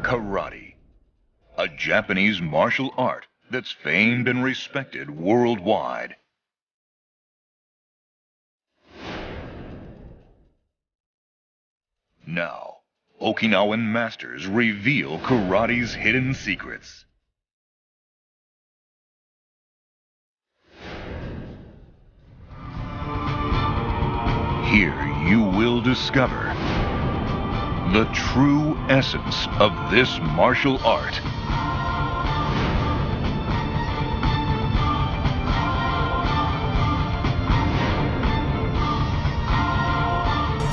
Karate, a Japanese martial art that's famed and respected worldwide. Now, Okinawan masters reveal karate's hidden secrets. Here you will discover the true essence of this martial art.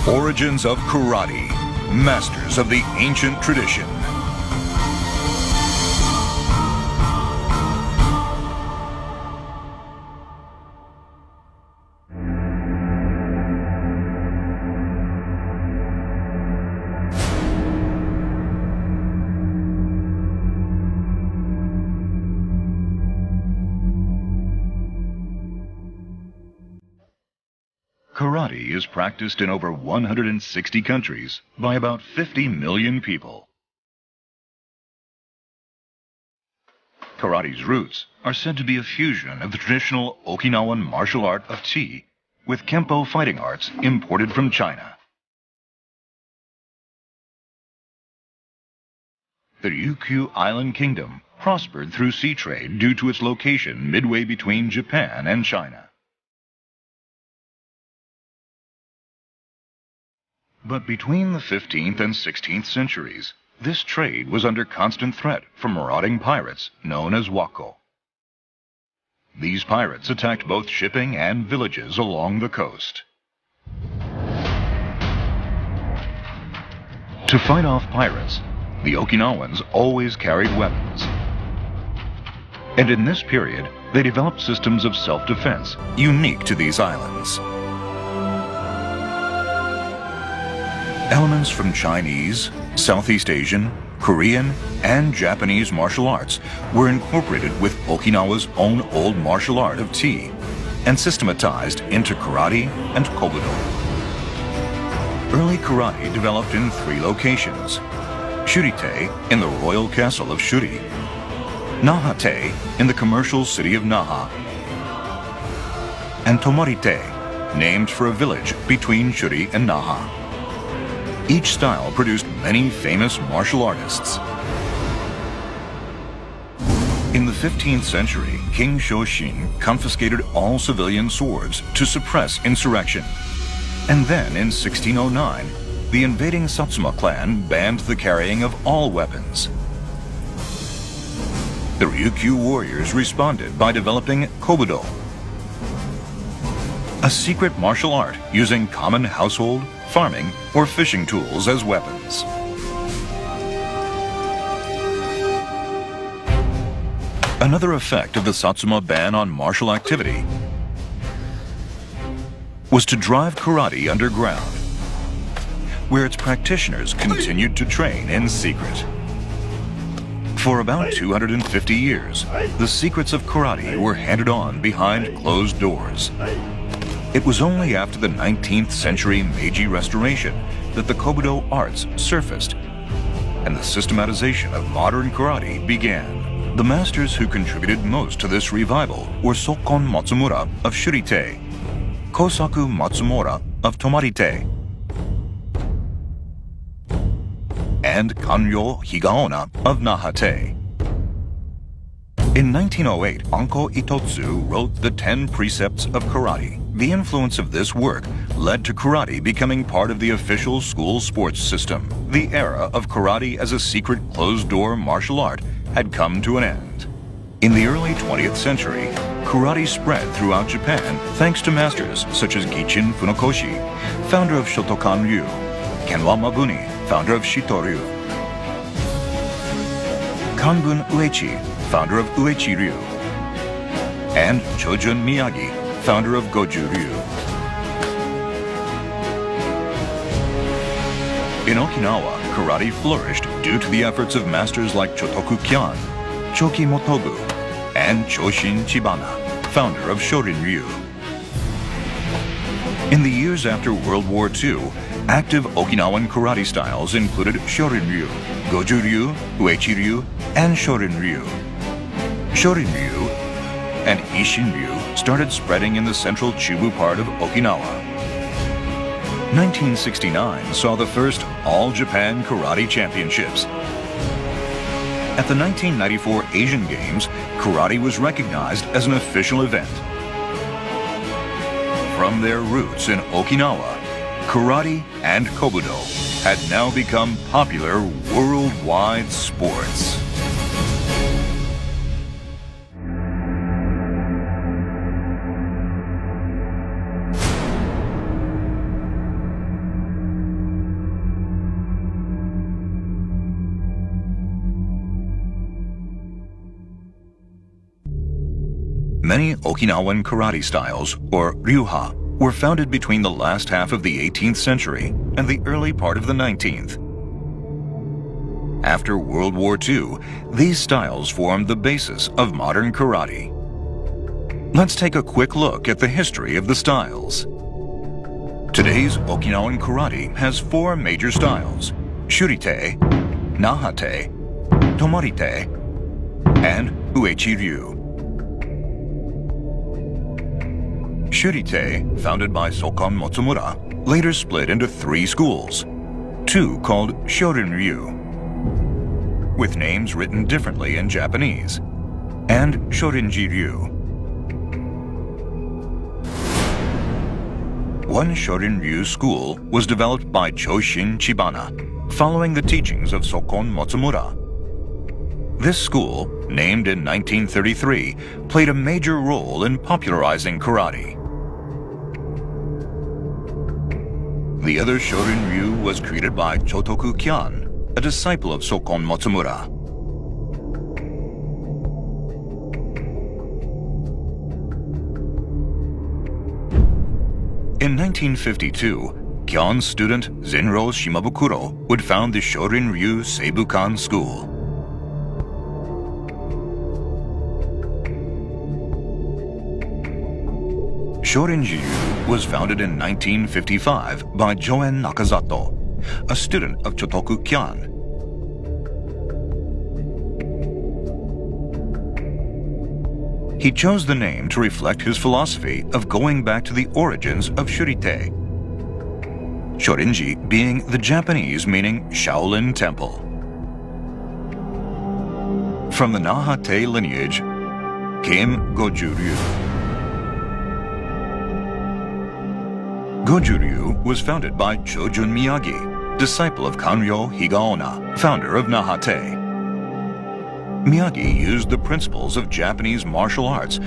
Origins of Karate, masters of the ancient tradition. Karate is practiced in over 160 countries by about 50 million people. Karate's roots are said to be a fusion of the traditional Okinawan martial art of Chi with Kempo fighting arts imported from China. The Ryukyu Island Kingdom prospered through sea trade due to its location midway between Japan and China. But between the 15th and 16th centuries, this trade was under constant threat from marauding pirates known as wako. These pirates attacked both shipping and villages along the coast. To fight off pirates, the Okinawans always carried weapons. And in this period, they developed systems of self-defense unique to these islands. Elements from Chinese, Southeast Asian, Korean, and Japanese martial arts were incorporated with Okinawa's own old martial art of Chi and systematized into karate and kobudo. Early karate developed in 3 locations: Shurite in the royal castle of Shuri, Nahate in the commercial city of Naha, and Tomorite, named for a village between Shuri and Naha. Each style produced many famous martial artists. In the 15th century, King Shoshin confiscated all civilian swords to suppress insurrection. And then in 1609, the invading Satsuma clan banned the carrying of all weapons. The Ryukyu warriors responded by developing kobudo, a secret martial art using common household, farming, or fishing tools as weapons. Another effect of the Satsuma ban on martial activity was to drive karate underground, where its practitioners continued to train in secret. For about 250 years, the secrets of karate were handed on behind closed doors. It was only after the 19th century Meiji Restoration that the kobudo arts surfaced and the systematization of modern karate began. The masters who contributed most to this revival were Sokon Matsumura of Shurite, Kosaku Matsumura of Tomarite, and Kanryo Higaonna of Nahate. In 1908, Anko Itotsu wrote the 10 Precepts of Karate. The influence of this work led to karate becoming part of the official school sports system. The era of karate as a secret closed-door martial art had come to an end. In the early 20th century, karate spread throughout Japan thanks to masters such as Gichin Funakoshi, founder of Shotokan Ryu, Kenwa Mabuni, founder of Shito Ryu, Kanbun Uechi, founder of Uechi Ryu, and Chojun Miyagi, founder of Goju Ryu. In Okinawa, karate flourished due to the efforts of masters like Chotoku Kyan, Choki Motobu, and Choshin Chibana, founder of Shorin Ryu. In the years after World War II, active Okinawan karate styles included Shorin-ryu, Goju-ryu, Uechi-ryu, and Shorin-ryu. Shorin-ryu and Isshin-ryu started spreading in the central Chubu part of Okinawa. 1969 saw the first All-Japan Karate Championships. At the 1994 Asian Games, karate was recognized as an official event. From their roots in Okinawa, karate and kobudo had now become popular worldwide sports. Many Okinawan karate styles, or ryuha, were founded between the last half of the 18th century and the early part of the 19th. After World War II, these styles formed the basis of modern karate. Let's take a quick look at the history of the styles. Today's Okinawan karate has four major styles: Shurite, Nahate, Tomarite, and Uechi-ryu. Shurite, founded by Sokon Matsumura, later split into three schools, two called Shorin-ryu, with names written differently in Japanese, and Shorinji-ryu. One Shorin-ryu school was developed by Choshin Chibana, following the teachings of Sokon Matsumura. This school, named in 1933, played a major role in popularizing karate. The other Shorin-ryu was created by Chotoku Kyan, a disciple of Sokon Matsumura. In 1952, Kyan's student Zenro Shimabukuro would found the Shorin-ryu Seibukan School. Shorinji-ryu was founded in 1955 by Joen Nakazato, a student of Chotoku Kyan. He chose the name to reflect his philosophy of going back to the origins of Shurite, Shorinji being the Japanese meaning Shaolin Temple. From the Nahate lineage came Goju-ryu. Goju-ryu was founded by Chojun Miyagi, disciple of Kanryo Higaonna, founder of Nahate. Miyagi used the principles of Japanese martial arts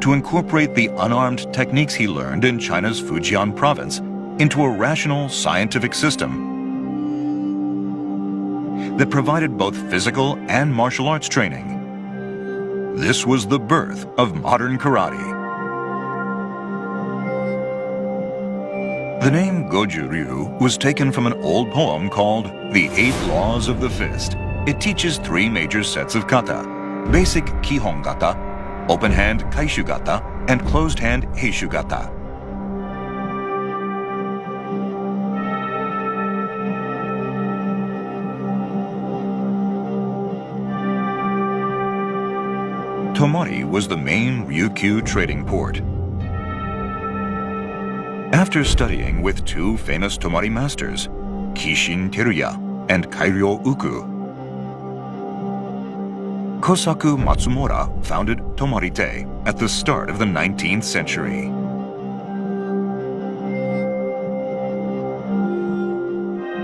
to incorporate the unarmed techniques he learned in China's Fujian province into a rational scientific system that provided both physical and martial arts training. This was the birth of modern karate. The name Goju-ryu was taken from an old poem called The 8 Laws of the Fist. It teaches 3 major sets of kata: basic Kihon Gata, open hand Kaishu Gata, and closed hand Heishu Gata. Tomari was the main Ryukyu trading port. After studying with 2 famous Tomari masters, Kishin Teruya and Kairyo Uku, Kosaku Matsumura founded Tomarite at the start of the 19th century.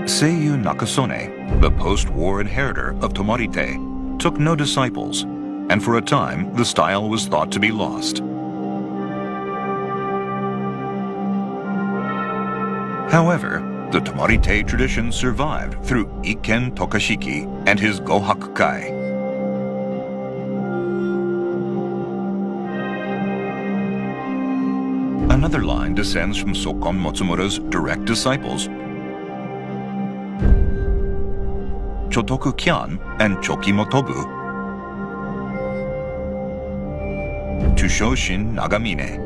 Seiyu Nakasone, the post-war inheritor of Tomarite, took no disciples, and for a time the style was thought to be lost. However, the Tomarite tradition survived through Iken Tokashiki and his Gohakukai. Another line descends from Sokon Matsumura's direct disciples, Chotoku Kyan and Choki Motobu, to Shoshin Nagamine.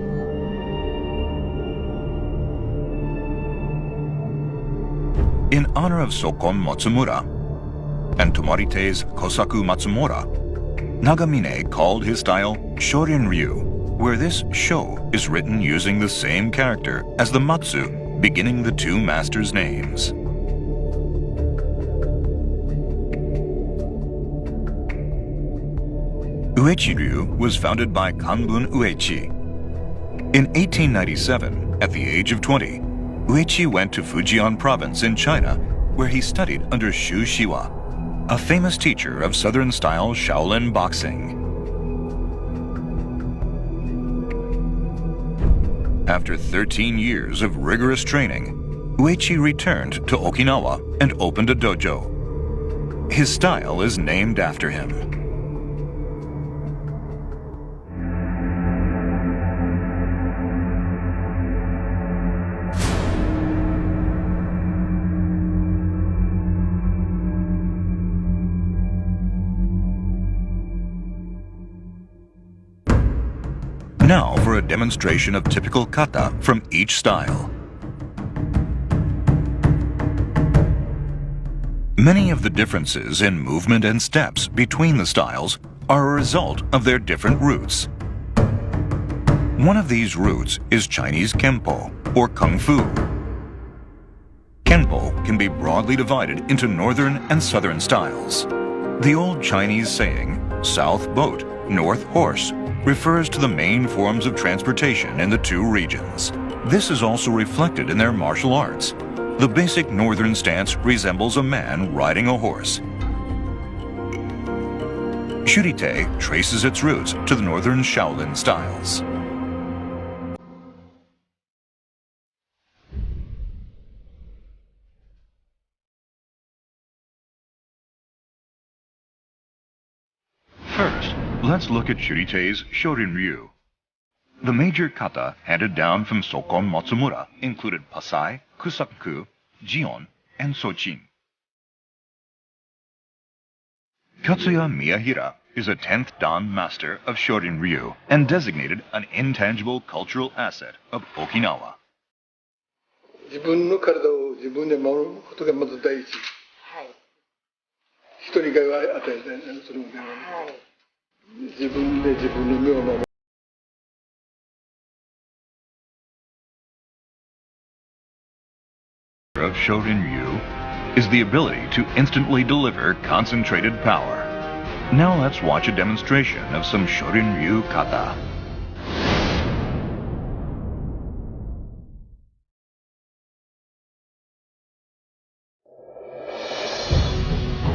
in honor of Sokon Matsumura and Tomarite's Kosaku Matsumura. Nagamine called his style Shorin-ryu, where this Sho is written using the same character as the Matsu beginning the two masters' names. Uechi-ryu was founded by Kanbun Uechi. In 1897, at the age of 20, Uechi went to Fujian province in China, where he studied under Shu Shiwa, a famous teacher of Southern-style Shaolin boxing. After 13 years of rigorous training, Uechi returned to Okinawa and opened a dojo. His style is named after him. Now for a demonstration of typical kata from each style. Many of the differences in movement and steps between the styles are a result of their different roots. One of these roots is Chinese Kenpo, or Kung Fu. Kenpo can be broadly divided into northern and southern styles. The old Chinese saying, "South boat, north horse," refers to the main forms of transportation in the two regions. This is also reflected in their martial arts. The basic northern stance resembles a man riding a horse. Shurite traces its roots to the northern Shaolin styles. First, let's look at Shurite's Shorin-ryu. The major kata handed down from Sokon Matsumura included Pasai, Kusaku, Jion, and Sochin. Katsuya Miyahira is a 10th Dan master of Shorin-ryu and designated an intangible cultural asset of Okinawa. 自分の体を自分で守ることがまず第一。はい。人に害は与えない、それもではない。はい。自分で自分の身を守る。Of Shorin-ryu is the ability to instantly deliver concentrated power. Now let's watch a demonstration of some Shorin-ryu kata.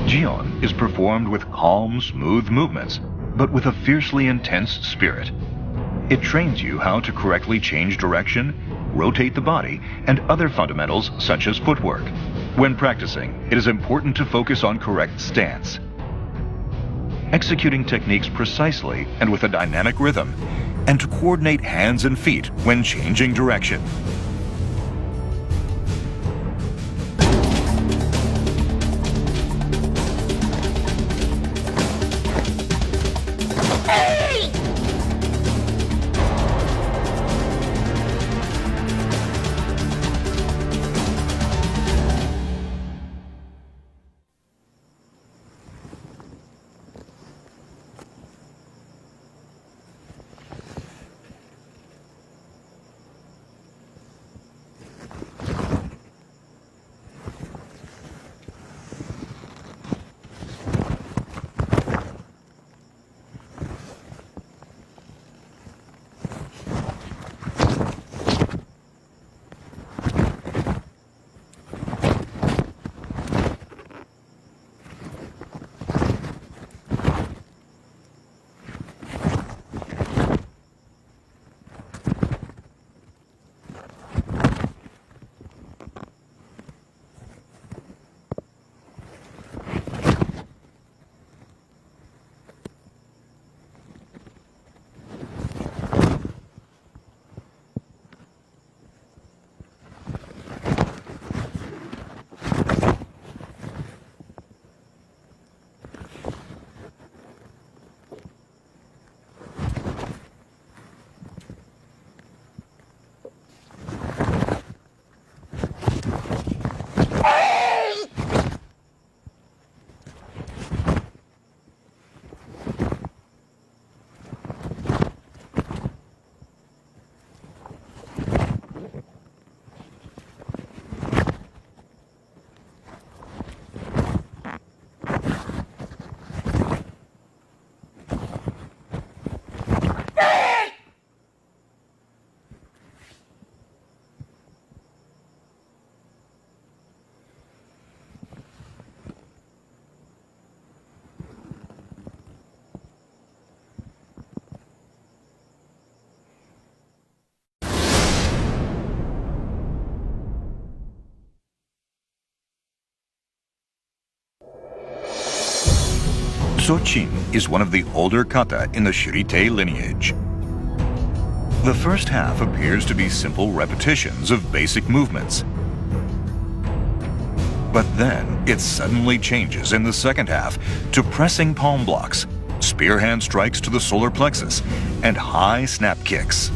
Jion is performed with calm, smooth movements, but with a fiercely intense spirit. It trains you how to correctly change direction, rotate the body, and other fundamentals such as footwork. When practicing, it is important to focus on correct stance. Executing techniques precisely and with a dynamic rhythm, and to coordinate hands and feet when changing direction. Sochin is one of the older kata in the Shurite lineage. The first half appears to be simple repetitions of basic movements. But then it suddenly changes in the second half to pressing palm blocks, spear hand strikes to the solar plexus, and high snap kicks.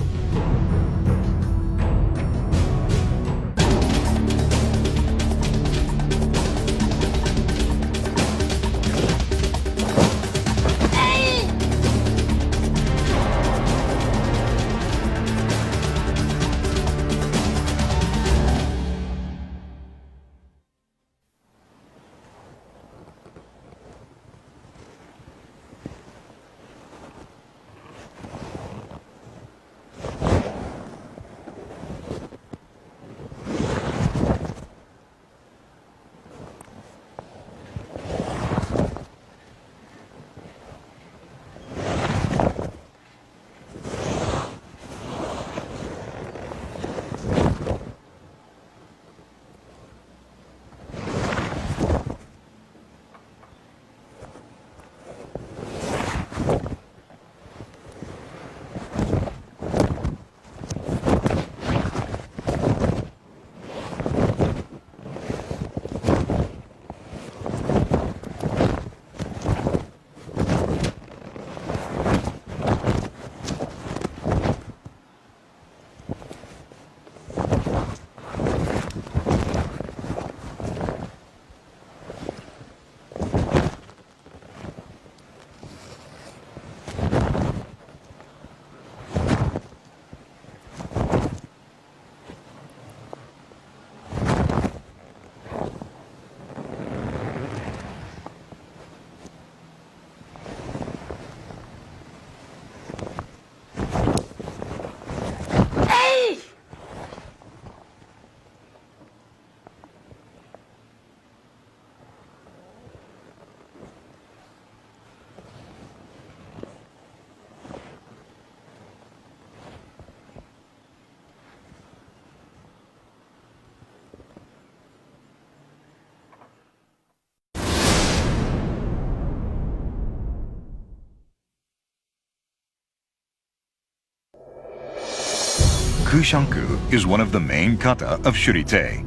Kushanku is one of the main kata of Shurite.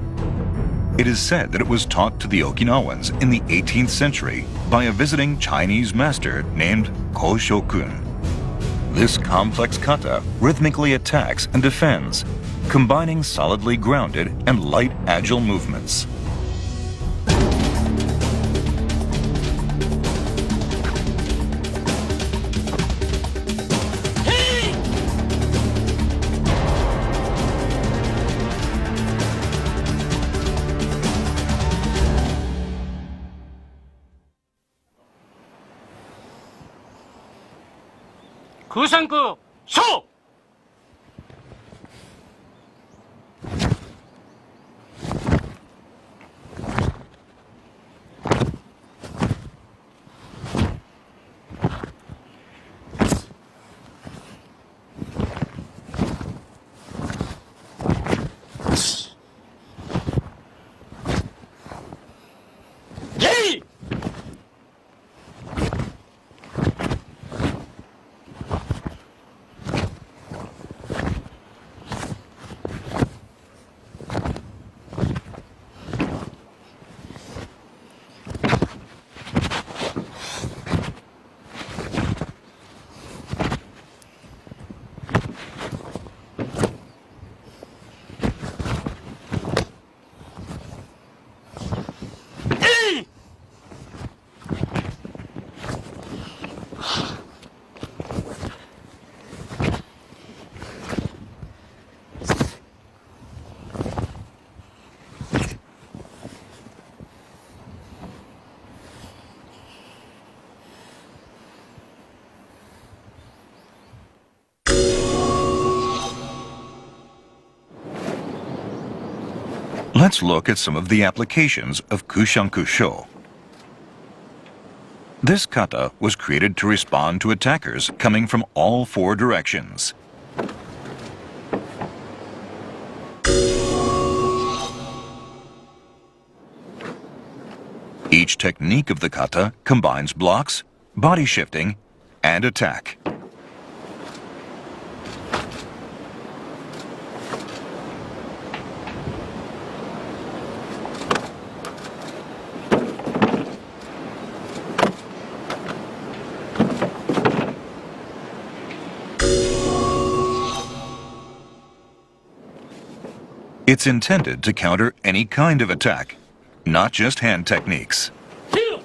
It is said that it was taught to the Okinawans in the 18th century by a visiting Chinese master named Ko Shokun. This complex kata rhythmically attacks and defends, combining solidly grounded and light, agile movements. 구상구 소! 예이! Let's look at some of the applications of Kushanku Sho. This kata was created to respond to attackers coming from all four directions. Each technique of the kata combines blocks, body shifting, and attack. It's intended to counter any kind of attack, not just hand techniques. Heel!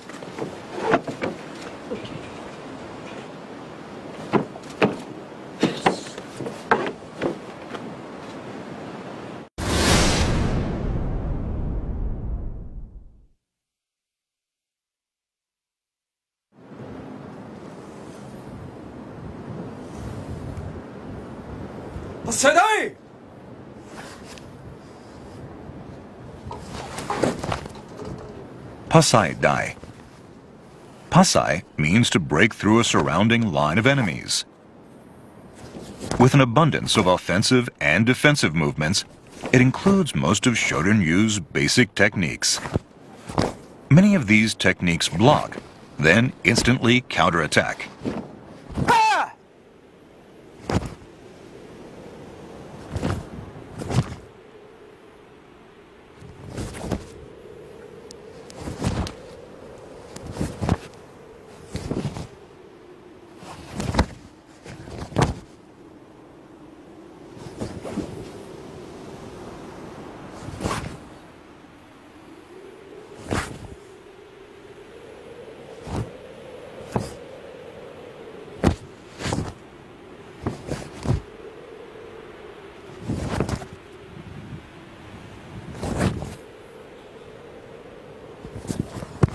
Sedai! Pasai Dai. Pasai means to break through a surrounding line of enemies. With an abundance of offensive and defensive movements, it includes most of Shorin Yu's basic techniques. Many of these techniques block, then instantly counterattack. Ah!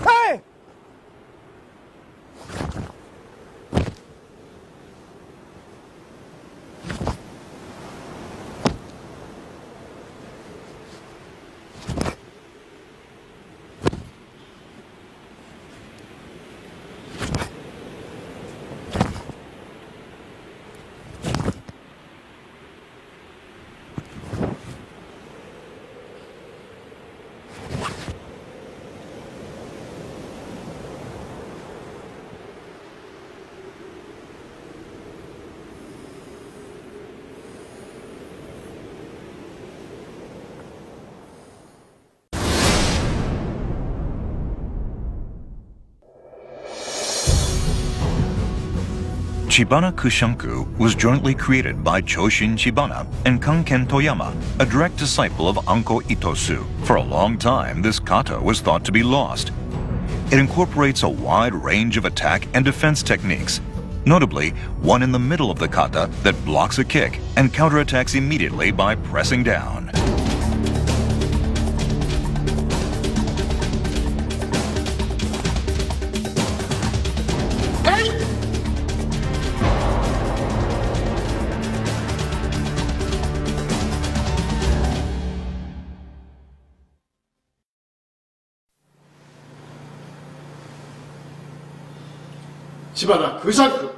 Hey! Chibana Kushanku was jointly created by Choshin Chibana and Kanken Toyama, a direct disciple of Anko Itosu. For a long time, this kata was thought to be lost. It incorporates a wide range of attack and defense techniques, notably one in the middle of the kata that blocks a kick and counterattacks immediately by pressing down. Chibana Kushanku.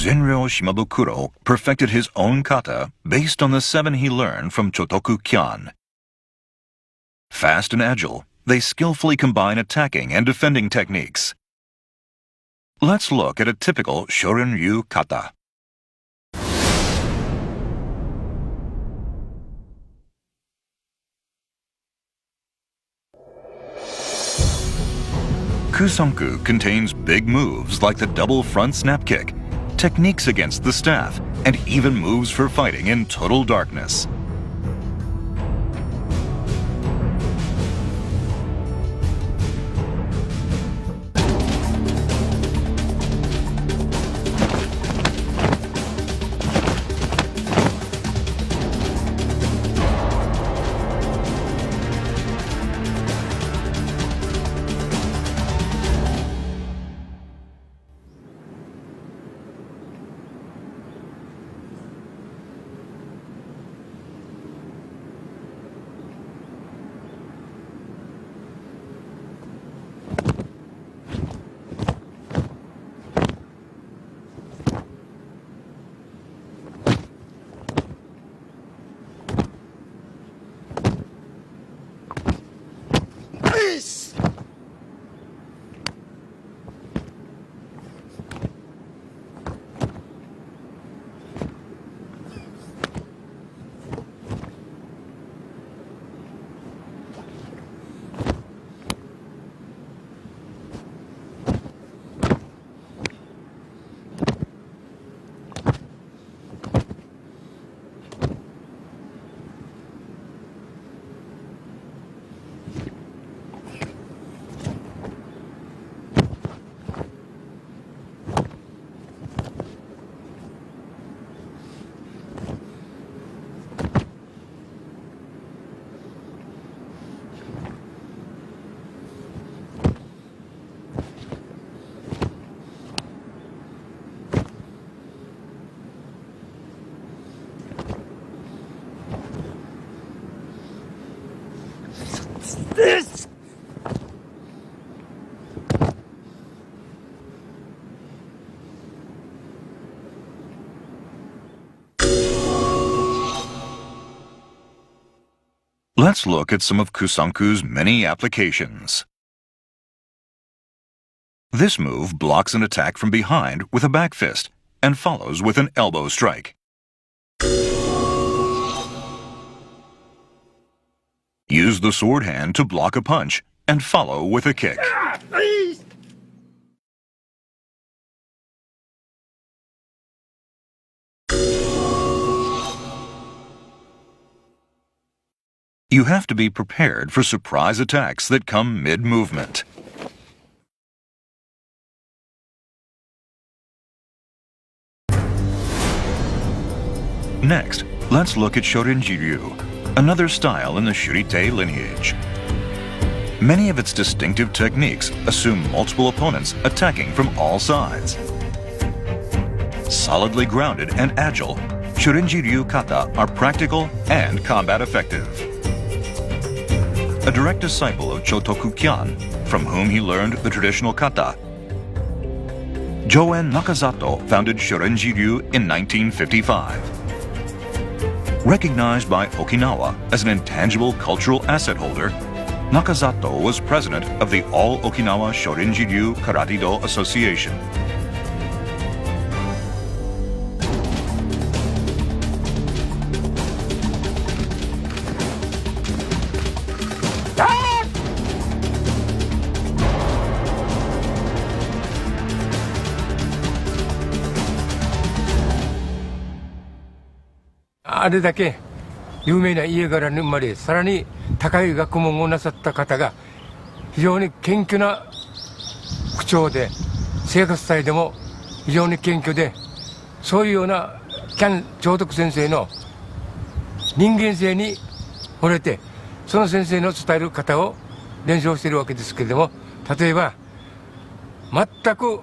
Zenryo Shimabukuro perfected his own kata based on the 7 he learned from Chotoku Kyan. Fast and agile, they skillfully combine attacking and defending techniques. Let's look at a typical Shorin-ryu kata. Kusanku contains big moves like the double front snap kick, techniques against the staff, and even moves for fighting in total darkness. This! Let's look at some of Kusanku's many applications. This move blocks an attack from behind with a back fist and follows with an elbow strike. Use the sword hand to block a punch and follow with a kick. You have to be prepared for surprise attacks that come mid-movement. Next, let's look at Shorin-ji-ryu, another style in the Shurite lineage. Many of its distinctive techniques assume multiple opponents attacking from all sides. Solidly grounded and agile, Shorin-ji-ryu kata are practical and combat effective. A direct disciple of Chotoku Kyan, from whom he learned the traditional kata, Joen Nakazato founded Shorin-ji-ryu in 1955. Recognized by Okinawa as an intangible cultural asset holder, Nakazato was president of the All Okinawa Shorin-ji-ryu Karate-do Association. Ah! あれだけ有名な家柄に生まれ、さらに高い学問をなさった方が非常に謙虚な口調で、生活スタイルでも非常に謙虚で、そういうような喜屋武長徳先生の人間性に惚れて、その先生の伝える方を伝承しているわけですけれども、例えば全く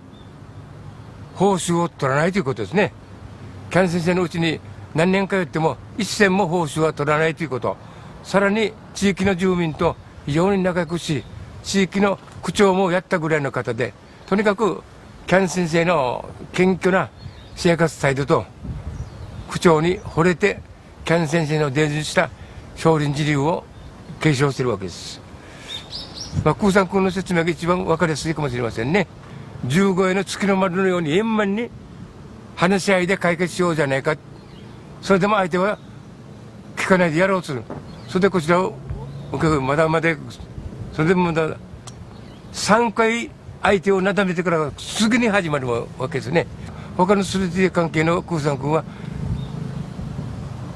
報酬を取らないということですね。喜屋武先生のうちに何年かやっても一銭も報酬は取らないということ、さらに地域の住民と非常に仲良くし、地域の区長もやったぐらいの方で、とにかく喜屋武先生の謙虚な生活態度と口調に惚れてキャン先生の伝授した少林寺流を継承しているわけです。空山君の説明が一番分かりやすいかもしれませんね。15円の月の丸のように円満に話し合いで解決しようじゃないか。それでも相手は聞かないでやろうとする。それでこちらをまだまだそれでもまだ3回相手をなだめてからすぐに始まるわけですね。他のすれ違い関係の空山君は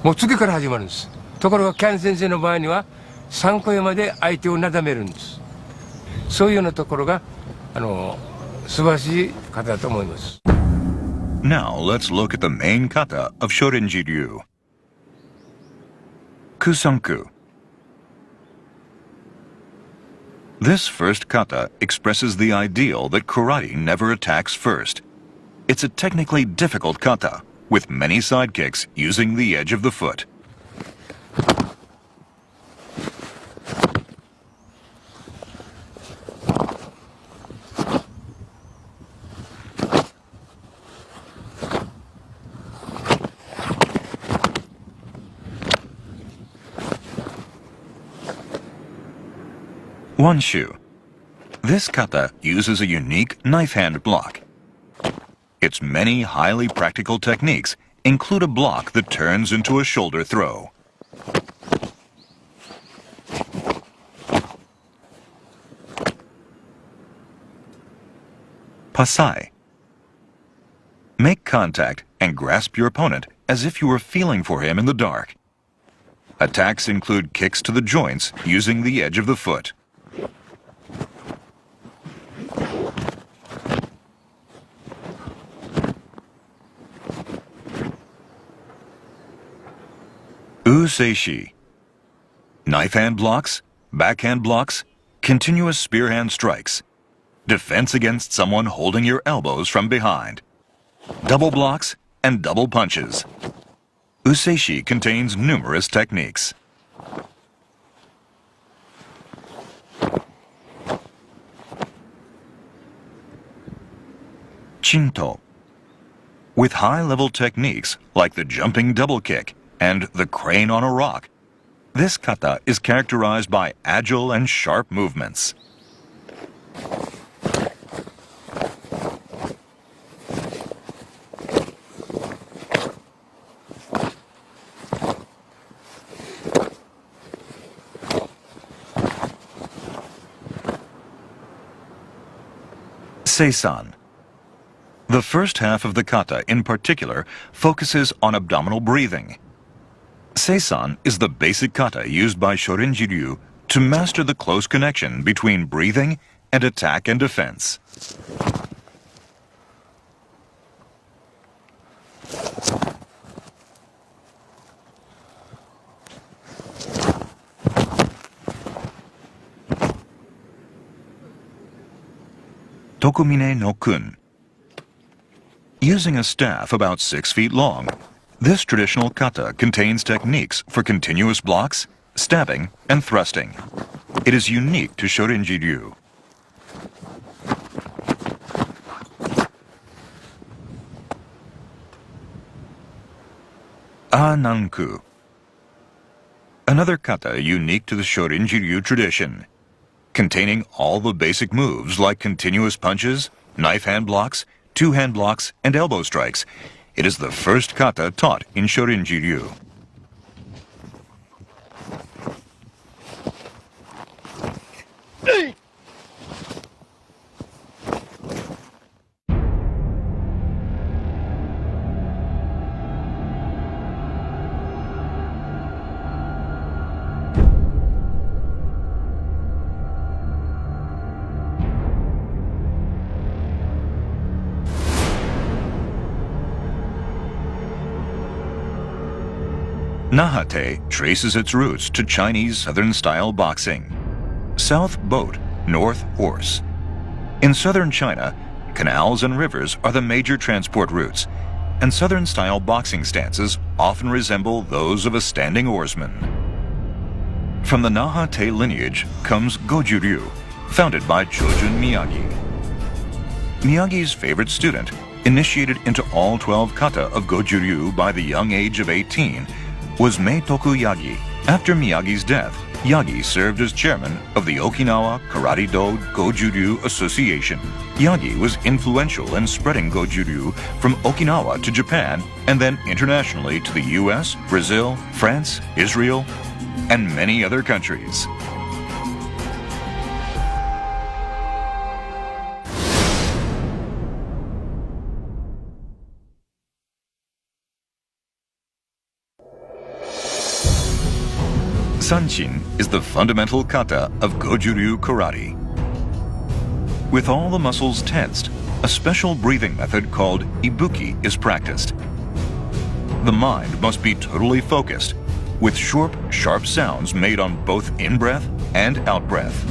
もう次から始まるんです。ところがキャン先生の場合には3回まで相手をなだめるんです。そういうようなところが素晴らしい方だと思います。 Now let's look at the main kata of Shorinji Ryu. Kusanku. This first kata expresses the ideal that karate never attacks first. It's a technically difficult kata, with many sidekicks using the edge of the foot. Wanshu. This kata uses a unique knife hand block. Its many highly practical techniques include a block that turns into a shoulder throw. Pasai. Make contact and grasp your opponent as if you were feeling for him in the dark. Attacks include kicks to the joints using the edge of the foot. Useishi. Knife hand blocks, backhand blocks, continuous spear hand strikes. Defense against someone holding your elbows from behind. Double blocks and double punches. Useishi contains numerous techniques. Chinto. With high-level techniques like the jumping double kick and the crane on a rock, this kata is characterized by agile and sharp movements. Seisan. The first half of the kata in particular focuses on abdominal breathing. Seisan is the basic kata used by Shorinji Ryu to master the close connection between breathing and attack and defense. Tokumine no kun. Using a staff about 6 feet long, this traditional kata contains techniques for continuous blocks, stabbing, and thrusting. It is unique to Shorinji Ryu. Ananku. Another kata unique to the Shorinji Ryu tradition, containing all the basic moves like continuous punches, knife hand blocks, two-hand blocks, and elbow strikes. It is the first kata taught in Shorinji Ryu. Nahate traces its roots to Chinese Southern-style boxing. South boat, north horse. In southern China, canals and rivers are the major transport routes, and Southern-style boxing stances often resemble those of a standing oarsman. From the Nahate lineage comes Goju-ryu, founded by Chojun Miyagi. Miyagi's favorite student, initiated into all 12 kata of Goju-ryu by the young age of 18, was Meitoku Yagi. After Miyagi's death, Yagi served as chairman of the Okinawa Karate-do Goju-ryu Association. Yagi was influential in spreading Goju-ryu from Okinawa to Japan and then internationally to the US, Brazil, France, Israel, and many other countries. Sanshin is the fundamental kata of Goju-ryu karate. With all the muscles tensed, a special breathing method called ibuki is practiced. The mind must be totally focused, with sharp sounds made on both in-breath and out-breath.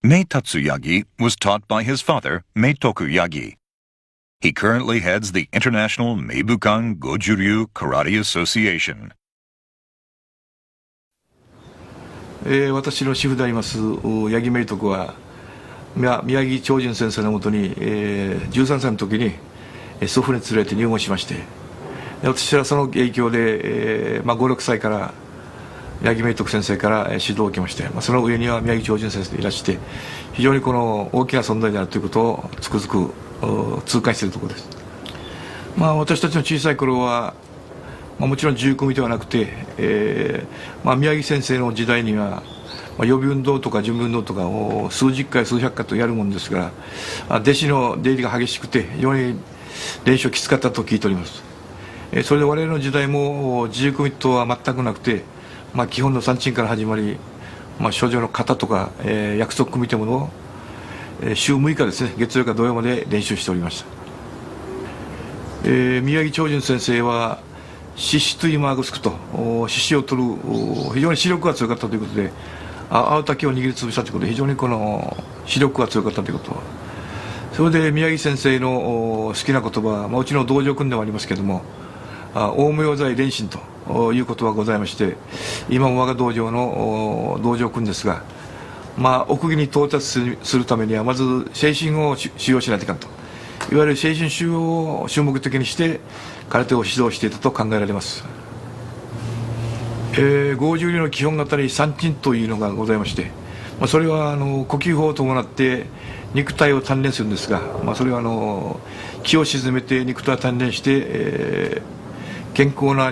Meitatsu Yagi was taught by his father, Meitoku Yagi. He currently heads the International Meibukan Goju-ryu Karate Association. 私の師父であります八木明徳は宮城長純先生のもとに、13歳の時に祖父に連れて入門しまして、私はその影響で、5、6歳から八木明徳先生から指導を受けまして、その上には宮城長純先生でいらして、非常にこの大きな存在であるということをつくづく痛感しているところです。私たちの小さい頃は、もちろん自由組ではなくて、宮城先生の時代には予備運動とか準備運動とかを数十回数百回とやるもんですから、弟子の出入りが激しくて非常に練習きつかったと聞いております。それで我々の時代も自由組とは全くなくて、基本の三鎮から始まり、書状の型とか、約束組というものを、週6日ですね、月曜から土曜まで練習しておりました。宮城長純先生は獅子と今ぐすくと獅子を取る非常に視力が強かったということで、青竹を握りつぶしたということで非常にこの視力が強かったということ。それで宮城先生の好きな言葉は、うちの道場訓でもありますけれども、大無用在練心という言葉がございまして、今も我が道場の道場訓ですが、奥義に到達するためにはまず精神を修養しないといかんと、いわゆる精神修養を主目的にして空手を指導していたと考えられます。剛柔流の基本型に三鎮というのがございまして、それは呼吸法を伴って肉体を鍛錬するんですが、それは気を沈めて肉体を鍛錬して、健康な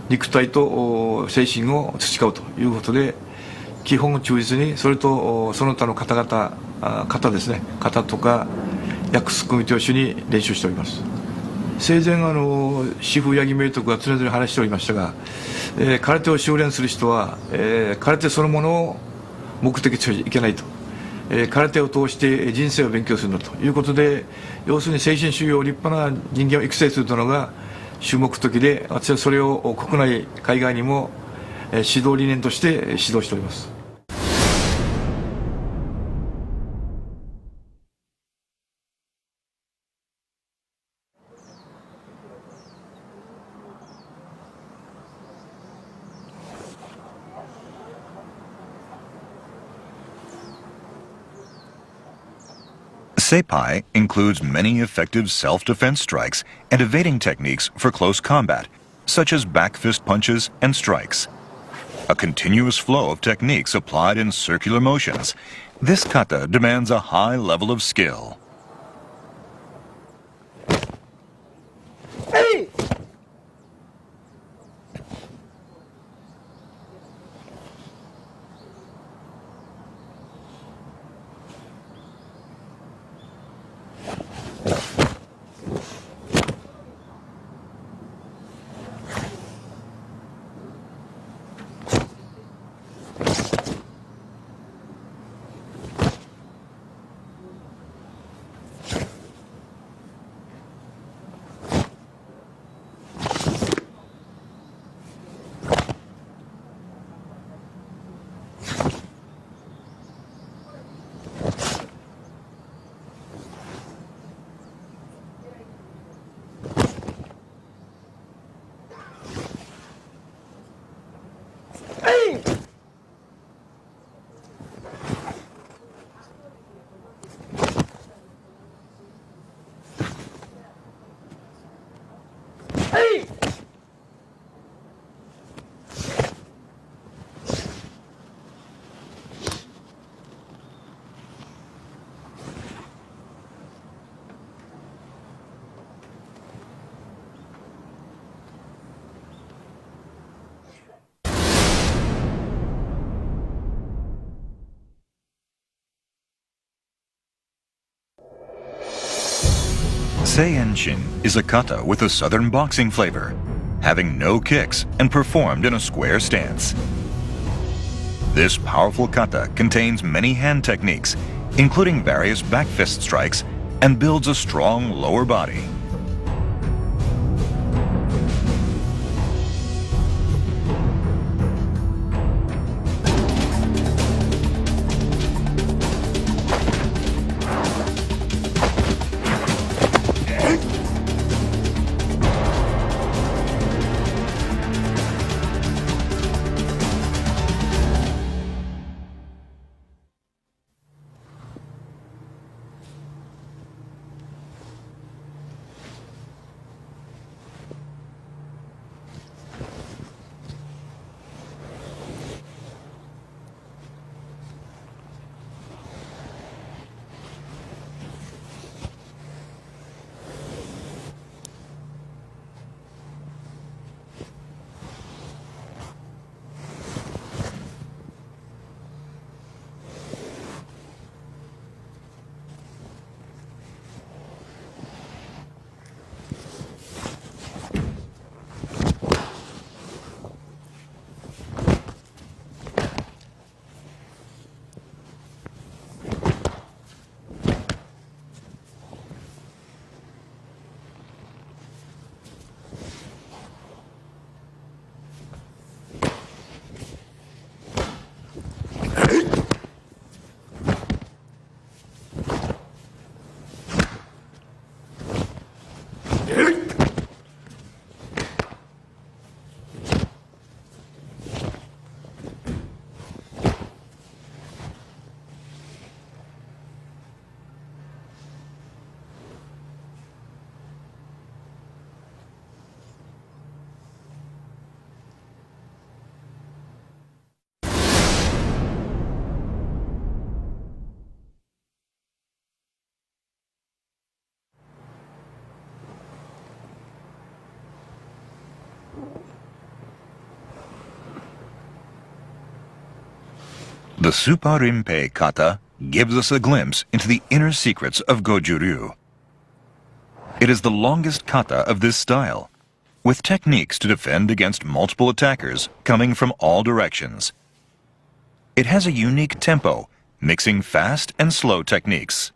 肉体と精神を培うということで、基本を忠実に、それとその他の方々、型ですね、型とか約束組と一緒に練習しております。生前師父八木明徳が常々話しておりましたが、空手を修練する人は、空手そのものを目的としてはいけないと、空手を通して人生を勉強するんだということで、要するに精神修養、立派な人間を育成するというのが主目的で、私はそれを国内海外にも指導理念として指導しております。Seipai includes many effective self-defense strikes and evading techniques for close combat, such as back fist punches and strikes. A continuous flow of techniques applied in circular motions. This kata demands a high level of skill. Seienshin is a kata with a southern boxing flavor, having no kicks and performed in a square stance. This powerful kata contains many hand techniques, including various back fist strikes, and builds a strong lower body. The Supa Rinpei kata gives us a glimpse into the inner secrets of Goju-ryu. It is the longest kata of this style, with techniques to defend against multiple attackers coming from all directions. It has a unique tempo, mixing fast and slow techniques.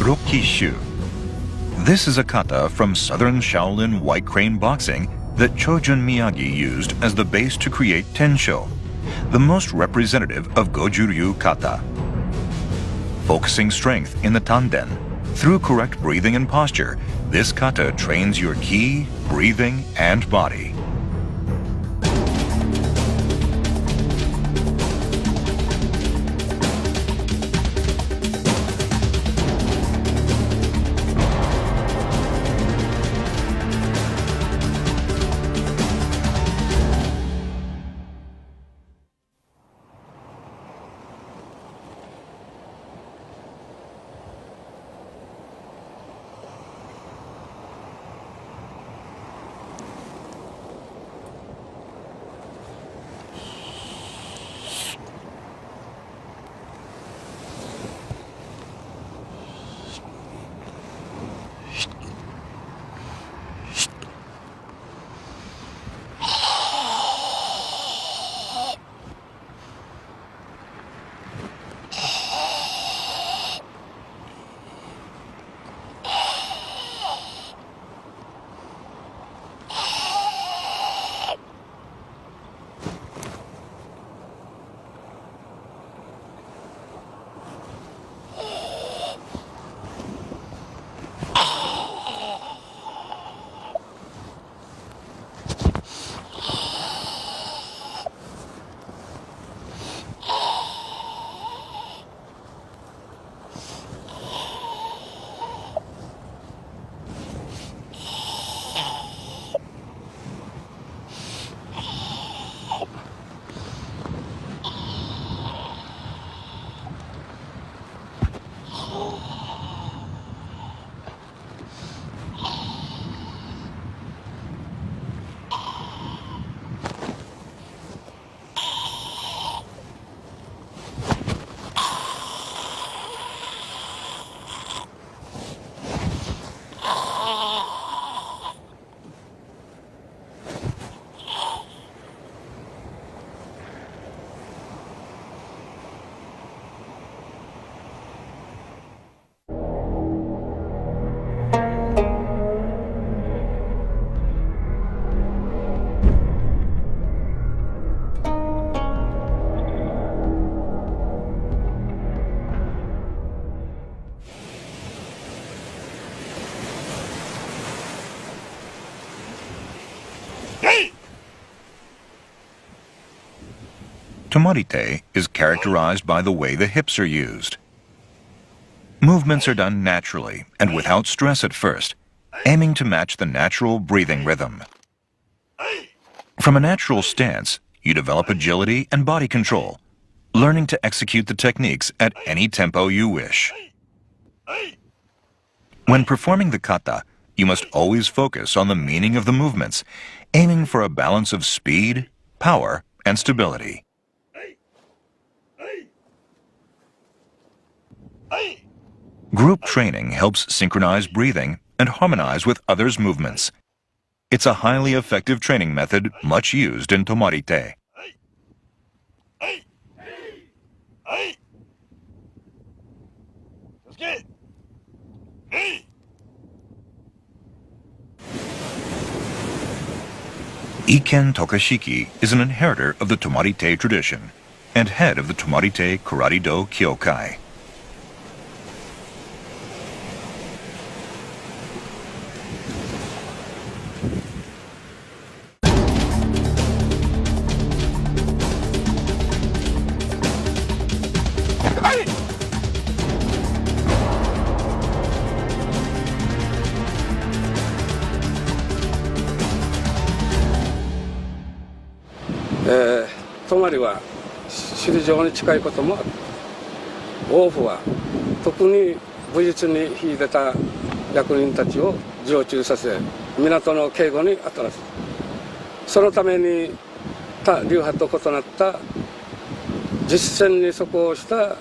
Rokishu. This is a kata from Southern Shaolin White Crane boxing that Chojun Miyagi used as the base to create Tensho, the most representative of Goju-ryu kata. Focusing strength in the tanden, through correct breathing and posture, this kata trains your ki, breathing, and body. Tomarite is characterized by the way the hips are used. Movements are done naturally and without stress at first, aiming to match the natural breathing rhythm. From a natural stance, you develop agility and body control, learning to execute the techniques at any tempo you wish. When performing the kata, you must always focus on the meaning of the movements, aiming for a balance of speed, power, and stability. Group training helps synchronize breathing and harmonize with others' movements. It's a highly effective training method much used in Tomarite. Iken Tokashiki is an inheritor of the Tomarite tradition and head of the Tomarite Karate-do Kyokai.泊は首里城に近いこともある。王府は特に武術に秀でた役人たちを常駐させ、港の警護に当たらせ、そのために他流派と異なった実践に即応した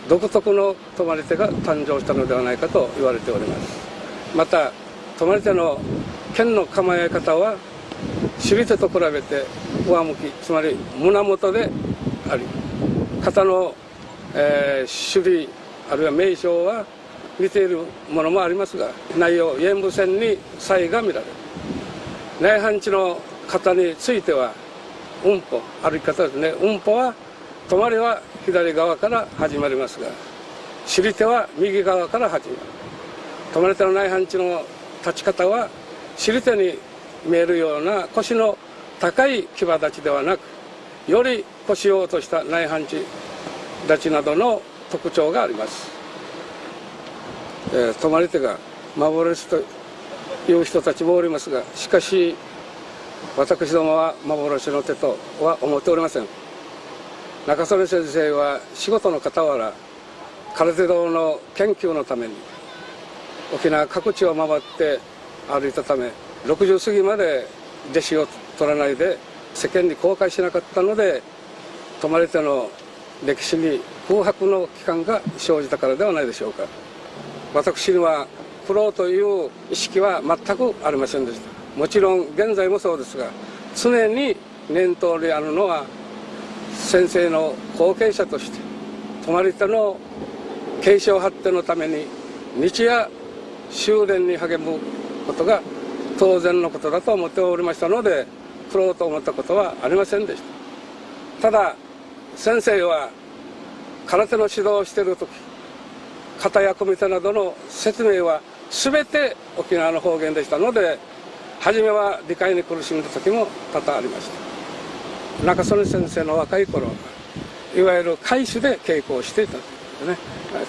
独特の泊まり手が誕生したのではないかと言われております。また泊まり手の剣の構え方は首里手と比べて上向き、つまり胸元であり、型の、種類あるいは名称は似ているものもありますが、内容演武線に差異が見られる。内半地の型については運歩、歩き方ですね。運歩は止まりは左側から始まりますが、首里手は右側から始まる。止まり手の内半地の立ち方は首里手に見えるような腰の高い騎馬立ちではなく、より腰を落とした内半地立ちなどの特徴があります。止まり手が幻という人たちもおりますが、しかし私どもは幻の手とは思っておりません。中曽根先生は仕事の傍ら空手道の研究のために沖縄各地を回って歩いたため、60過ぎまで弟子を取らないで世間に公開しなかったので、泊まり手の歴史に空白の期間が生じたからではないでしょうか。私には苦労という意識は全くありませんでした。もちろん現在もそうですが、常に念頭にあるのは先生の後継者として泊まり手の継承発展のために日夜修練に励むことが当然のことだと思っておりましたので、苦労と思ったことはありませんでした。ただ先生は空手の指導をしている時、型や組手などの説明は全て沖縄の方言でしたので、初めは理解に苦しんだ時も多々ありました。中曽根先生の若い頃はいわゆる会手で稽古をしていたんですね。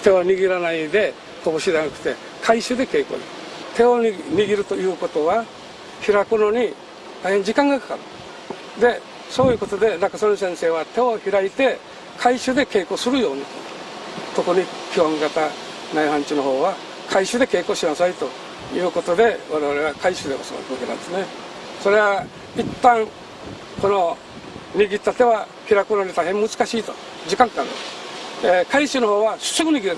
手を握らないで拳ではなくて会手で稽古。手を握るということは開くのに大変時間がかかる。でそういうことで中曽根先生は手を開いて会手で稽古するように、特に基本型内半地の方は会手で稽古しなさいということで、我々は会手で教わるわけなんですね。それは一旦この握った手は開くのに大変難しいと、時間かかる。会手の方はすぐ握れる。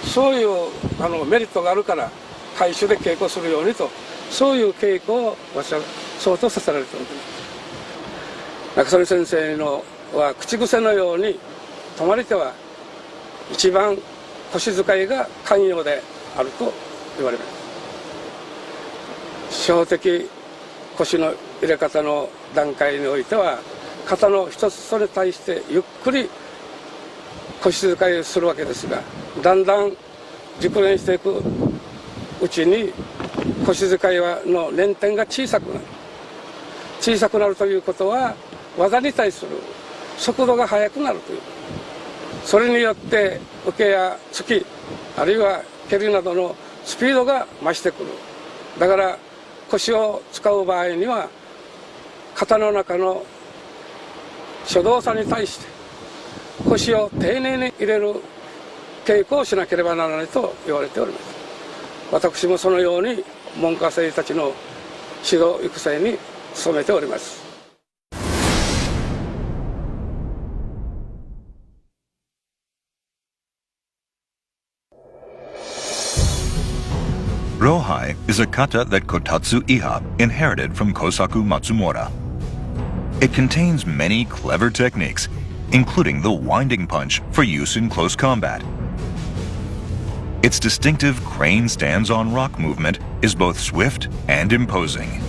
そういうメリットがあるから会手で稽古するようにと、そういう稽古を私は相当させられているわけです。中曽根先生のは口癖のように、泊まり手は一番腰使いが寛容であると言われます。小的腰の入れ方の段階においては、肩の一つそれに対してゆっくり腰使いをするわけですが、だんだん熟練していくうちに腰使いの連点が小さくなる。小さくなるということは、技に対する速度が速くなるという、それによって受けや突きあるいは蹴りなどのスピードが増してくる。だから腰を使う場合には肩の中の初動作に対して腰を丁寧に入れる稽古をしなければならないと言われております。私もそのように門下生たちの指導育成に努めております。Rohai is a kata that Kotatsu Iha inherited from Kosaku Matsumura. It contains many clever techniques, including the winding punch for use in close combat. Its distinctive crane stands on rock movement is both swift and imposing.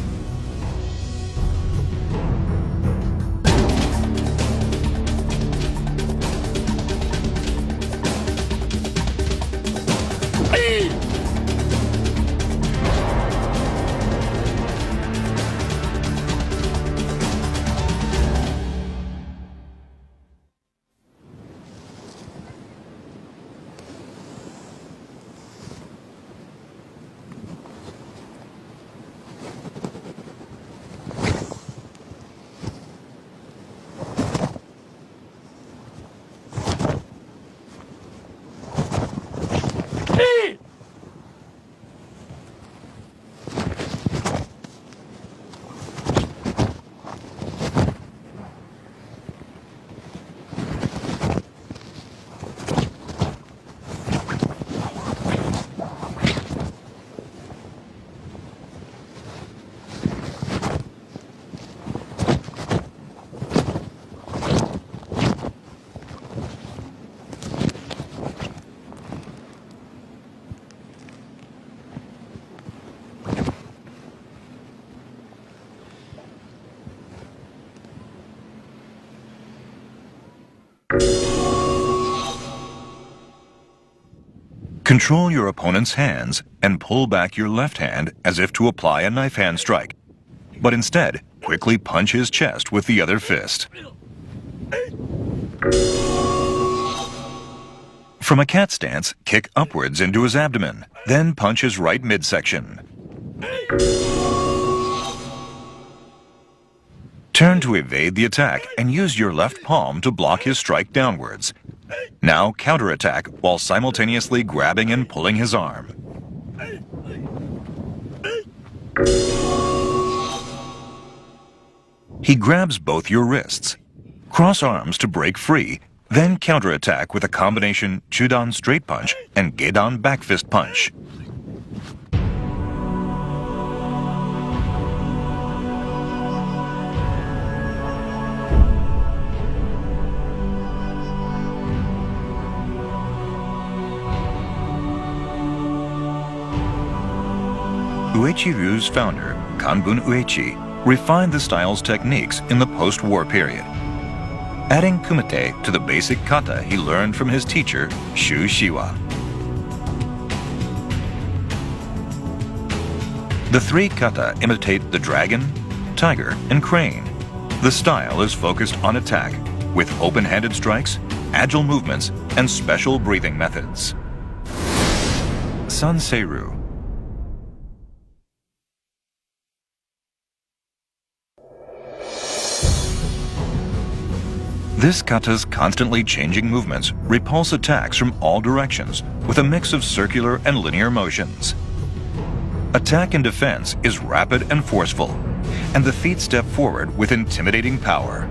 Control your opponent's hands and pull back your left hand as if to apply a knife hand strike, but instead quickly punch his chest with the other fist. From a cat stance, kick upwards into his abdomen, then punch his right midsection. Turn to evade the attack and use your left palm to block his strike downwards. Now counterattack while simultaneously grabbing and pulling his arm. He grabs both your wrists. Cross arms to break free, then counterattack with a combination Chudan straight punch and Gedan back fist punch. Uechi-Ryu's founder, Kanbun Uechi, refined the style's techniques in the post-war period, adding kumite to the basic kata he learned from his teacher, Shu Shiwa. The three kata imitate the dragon, tiger, and crane. The style is focused on attack, with open-handed strikes, agile movements, and special breathing methods. Sanseiru. This kata's constantly changing movements repulse attacks from all directions with a mix of circular and linear motions. Attack and defense is rapid and forceful, and the feet step forward with intimidating power.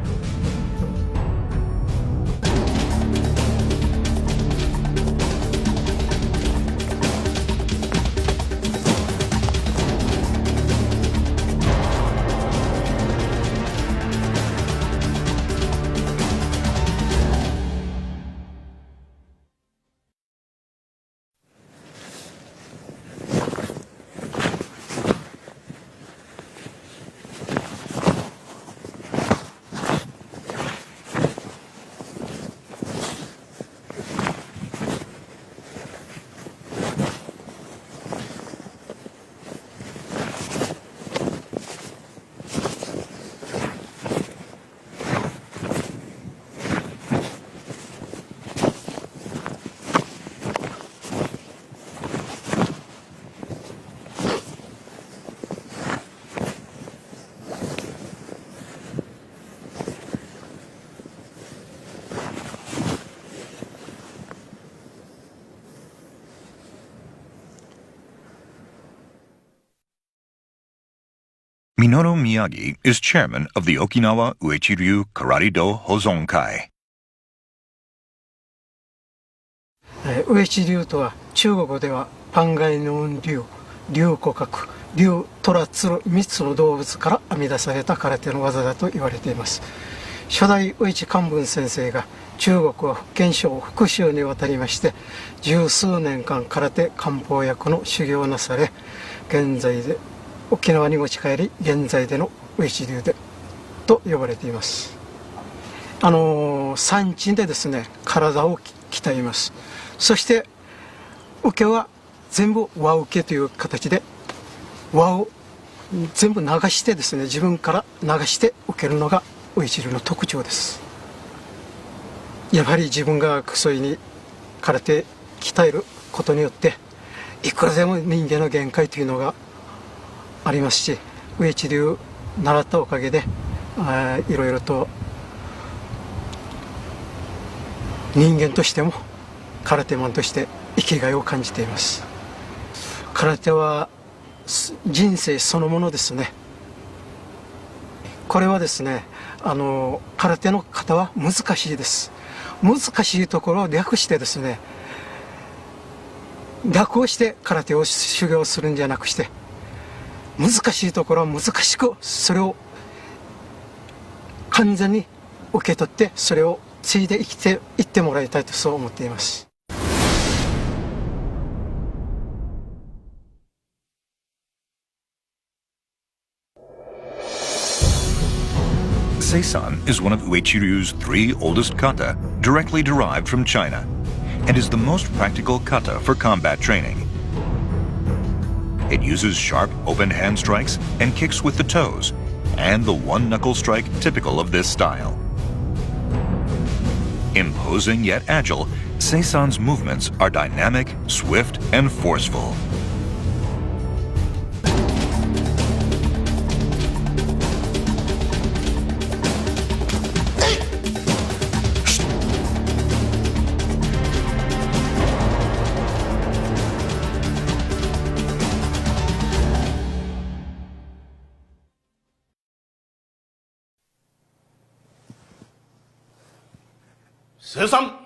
Minoru Miyagi is chairman of the Okinawa Uechi-ryu Karate-do Hozonkai. ウエチ流とは中国ではパンガイノン流、龍骨格、龍虎鶴3つの動物から編み出された空手の技だと言われています。初代ウエチ漢文先生が中国は福建省福州に渡りまして十数年間空手漢方薬の修行をなされ、現在で沖縄に持ち帰り現在でのウエチ流でと呼ばれています。産地でですね体を鍛えます。そして受けは全部輪受けという形で輪を全部流してですね、自分から流して受けるのがウエチ流の特徴です。やはり自分がクソイに空手鍛えることによっていくらでも人間の限界というのがありますし、ウエチ流習ったおかげでいろいろと人間としても空手マンとして生きがいを感じています。空手は人生そのものですね。これはですね、空手の型は難しいです。難しいところを略してですね、略をして空手を修行するんじゃなくして、難しいところは難しく、それを完全に受け取ってそれを継いで生きていってもらいたいとそう思っています。Seisan is one of Uechi-ryu's 3 oldest kata, directly derived from China, and is the most practical kata for combat training. It uses sharp, open hand strikes and kicks with the toes, and the one-knuckle strike typical of this style. Imposing yet agile, Seisan's movements are dynamic, swift, and forceful. 세상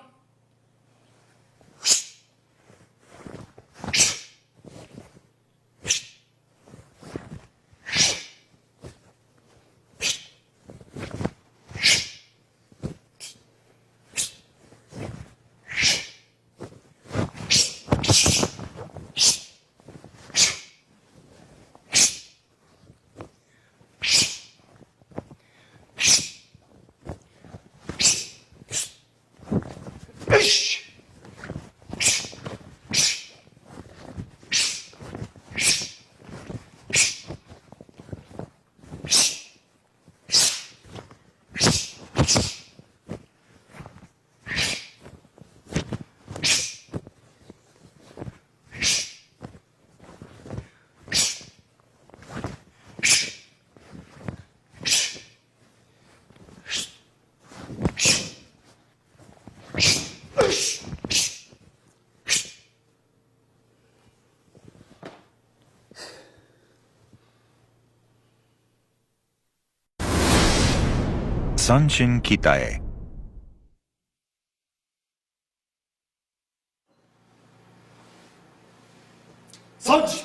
Sanshin Kitae. 선지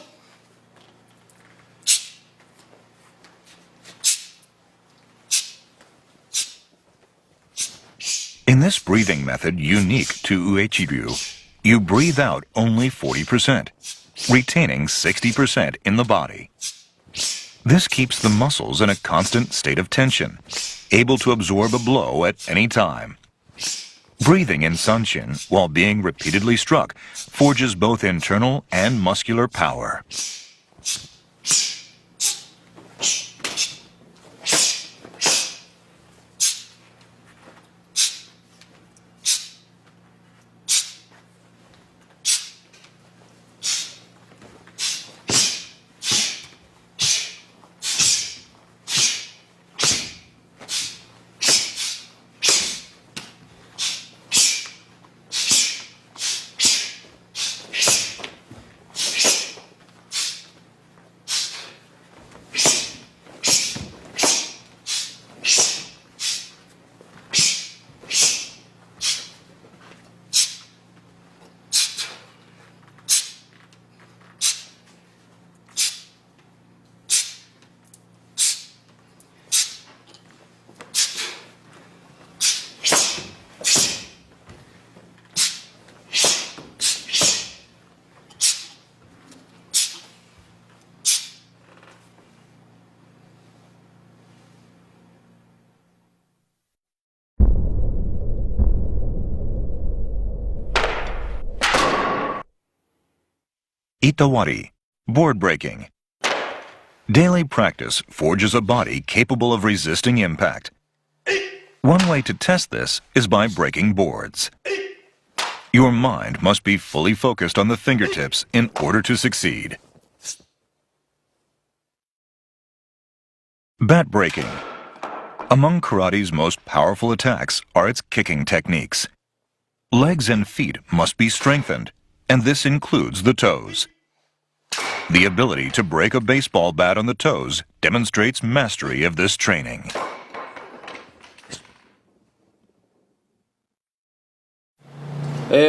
In this breathing method unique to Uechi-ryu, you breathe out only 40%, retaining 60% in the body. This keeps the muscles in a constant state of tension, able to absorb a blow at any time. Breathing in Sanshin while being repeatedly struck forges both internal and muscular power. Itawari, board breaking. Daily practice forges a body capable of resisting impact. One way to test this is by breaking boards. Your mind must be fully focused on the fingertips in order to succeed. Bat breaking. Among karate's most powerful attacks are its kicking techniques. Legs and feet must be strengthened, and this includes the toes. The ability to break a baseball bat on the toes demonstrates mastery of this training.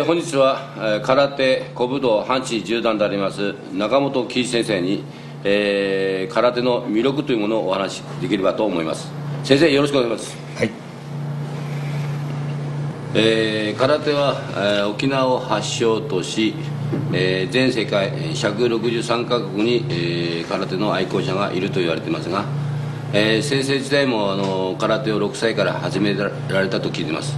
本日は空手、古武道、半地十段であります中本喜一先生に、空手の魅力というものをお話しできればと思います。先生、よろしくお願いします。はい。空手は、沖縄を発祥とし、全世界163カ国に、空手の愛好者がいると言われていますが、先生自体も空手を6歳から始められたと聞いています。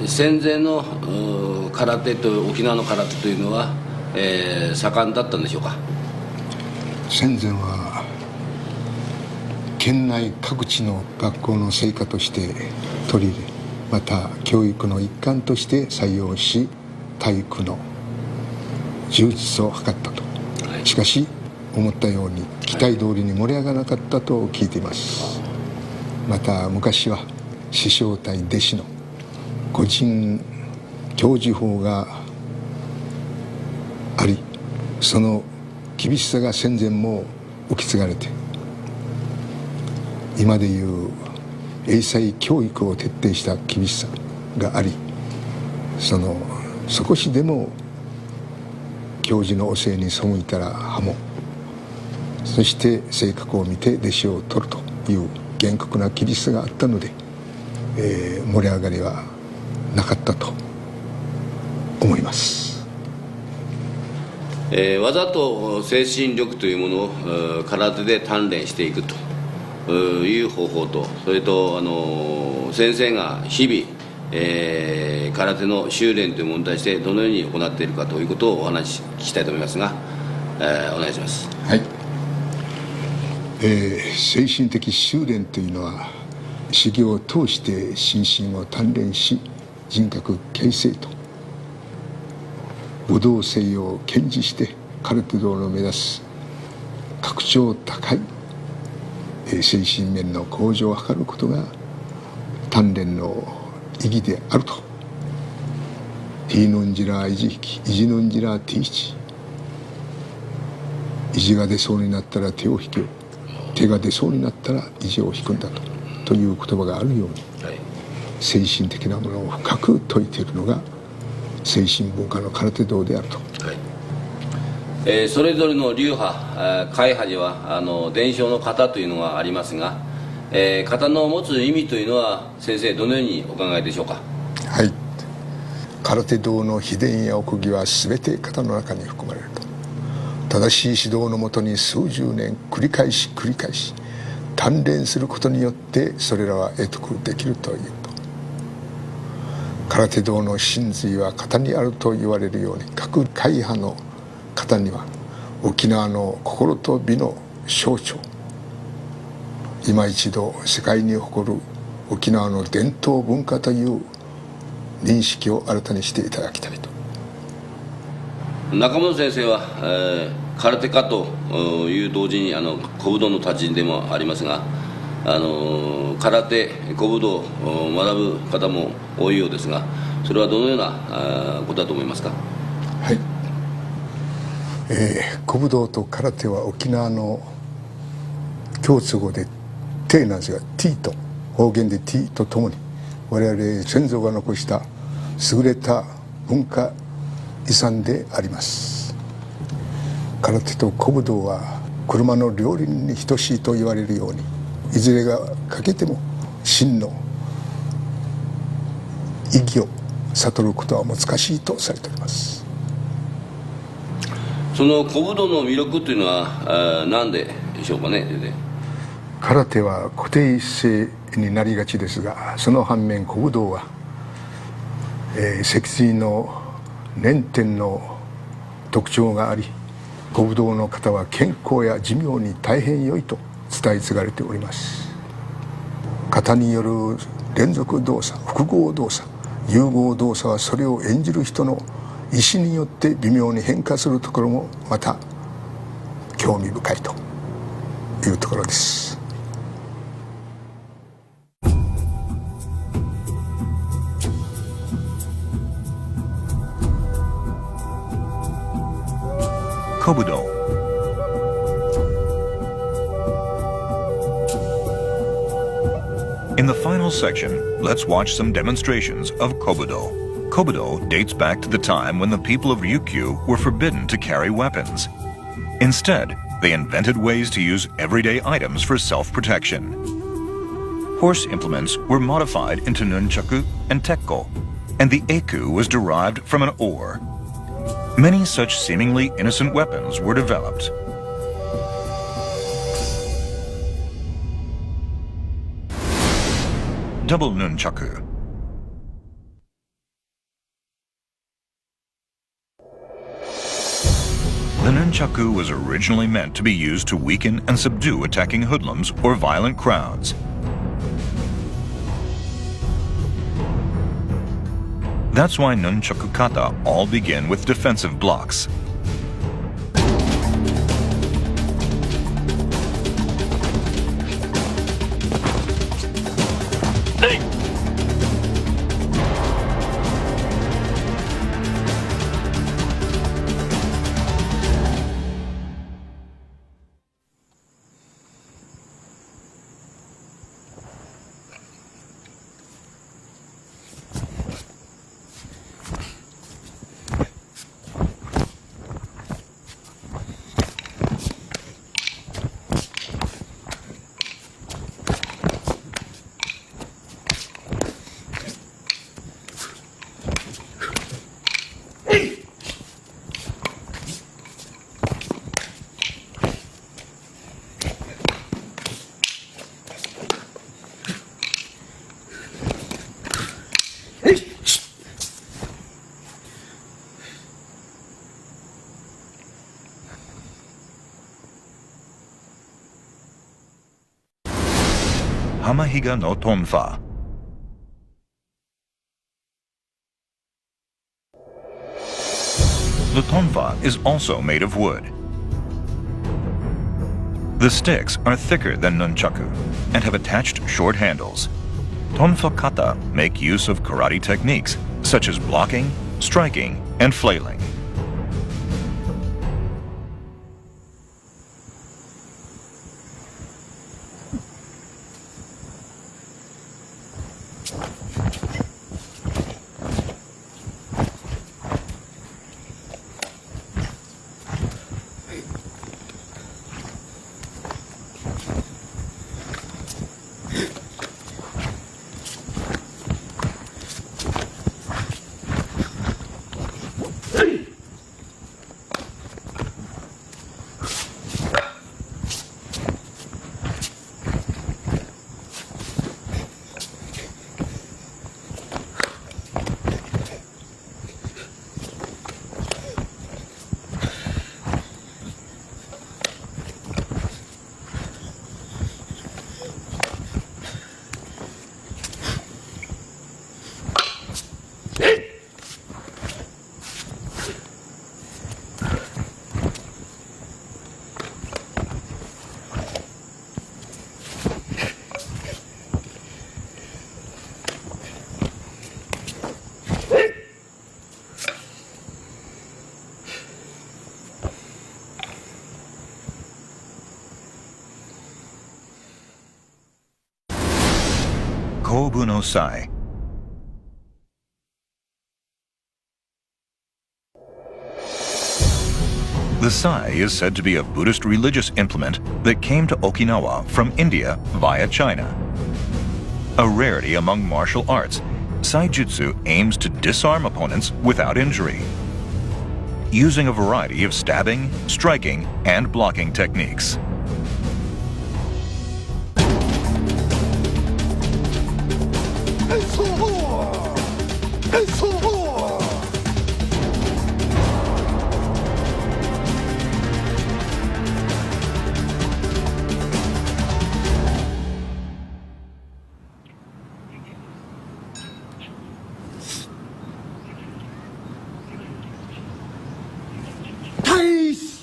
戦前の空手と沖縄の空手というのは、盛んだったんでしょうか。戦前は県内各地の学校の成果として取り入れ、また教育の一環として採用し、体育の充実を図ったと。しかし思ったように期待通りに盛り上がらなかったと聞いています。また昔は師匠対弟子の個人教授法があり、その厳しさが戦前も受け継がれて、今でいう英才教育を徹底した厳しさがあり、少しでも教授の教えに背いたら破門、そして性格を見て弟子を取るという厳酷な厳しさがあったので、盛り上がりはなかったと思います。技と精神力というものを空手で鍛錬していくという方法と、それと先生が日々、空手の修練というものに対してどのように行っているかということをお話し聞きたいと思いますが、お願いします。はい。精神的修練というのは修行を通して心身を鍛錬し、人格形成と武道性を堅持して空手道の目指す格調高い精神面の向上を図ることが鍛錬の意義であると。ティーノンジラーイジヒキ、イジノンジラーティーチ、意地が出そうになったら手を引けよ、手が出そうになったら意地を引くんだという言葉があるように、精神的なものを深く説いているのが精神文化の空手道であると。それぞれの流派、会派には伝承の型というのがありますが、型の持つ意味というのは先生どのようにお考えでしょうか。はい。空手道の秘伝や奥義は全て型の中に含まれると。正しい指導のもとに数十年繰り返し鍛錬することによってそれらは得得できるというと。空手道の真髄は型にあると言われるように、各会派の型には沖縄の心と美の象徴、今一度世界に誇る沖縄の伝統文化という認識を新たにしていただきたいと。中本先生は、空手家という同時に古武道の達人でもありますが、空手古武道を学ぶ方も多いようですが、それはどのようなことだと思いますか。はい。古武道と空手は沖縄の共通語でテなんですが、ティと方言でティとともに我々先祖が残した優れた文化遺産であります。空手と古武道は車の両輪に等しいと言われるように、いずれが欠けても真の意義を悟ることは難しいとされております。その古武道の魅力というのは何でしょうかね。空手は固定性になりがちですが、その反面古武道は、脊髄の捻転の特徴があり、古武道の方は健康や寿命に大変良いと伝え継がれております。型による連続動作、複合動作、融合動作はそれを演じる人の意思によって微妙に変化するところもまた興味深いというところです。Kobudo. In the final section, let's watch some demonstrations of Kobudo. Kobudo dates back to the time when the people of Ryukyu were forbidden to carry weapons. Instead, they invented ways to use everyday items for self-protection. Horse implements were modified into nunchaku and tekko, and the eku was derived from an oar. Many such seemingly innocent weapons were developed. Double nunchaku. The nunchaku was originally meant to be used to weaken and subdue attacking hoodlums or violent crowds. That's why nunchaku kata all begin with defensive blocks. Hamahiga no Tonfa. The tonfa is also made of wood. The sticks are thicker than nunchaku and have attached short handles. Tonfa kata make use of karate techniques such as blocking, striking, and flailing. Kobu no Sai. The sai is said to be a Buddhist religious implement that came to Okinawa from India via China. A rarity among martial arts, Saijutsu aims to disarm opponents without injury, using a variety of stabbing, striking, and blocking techniques.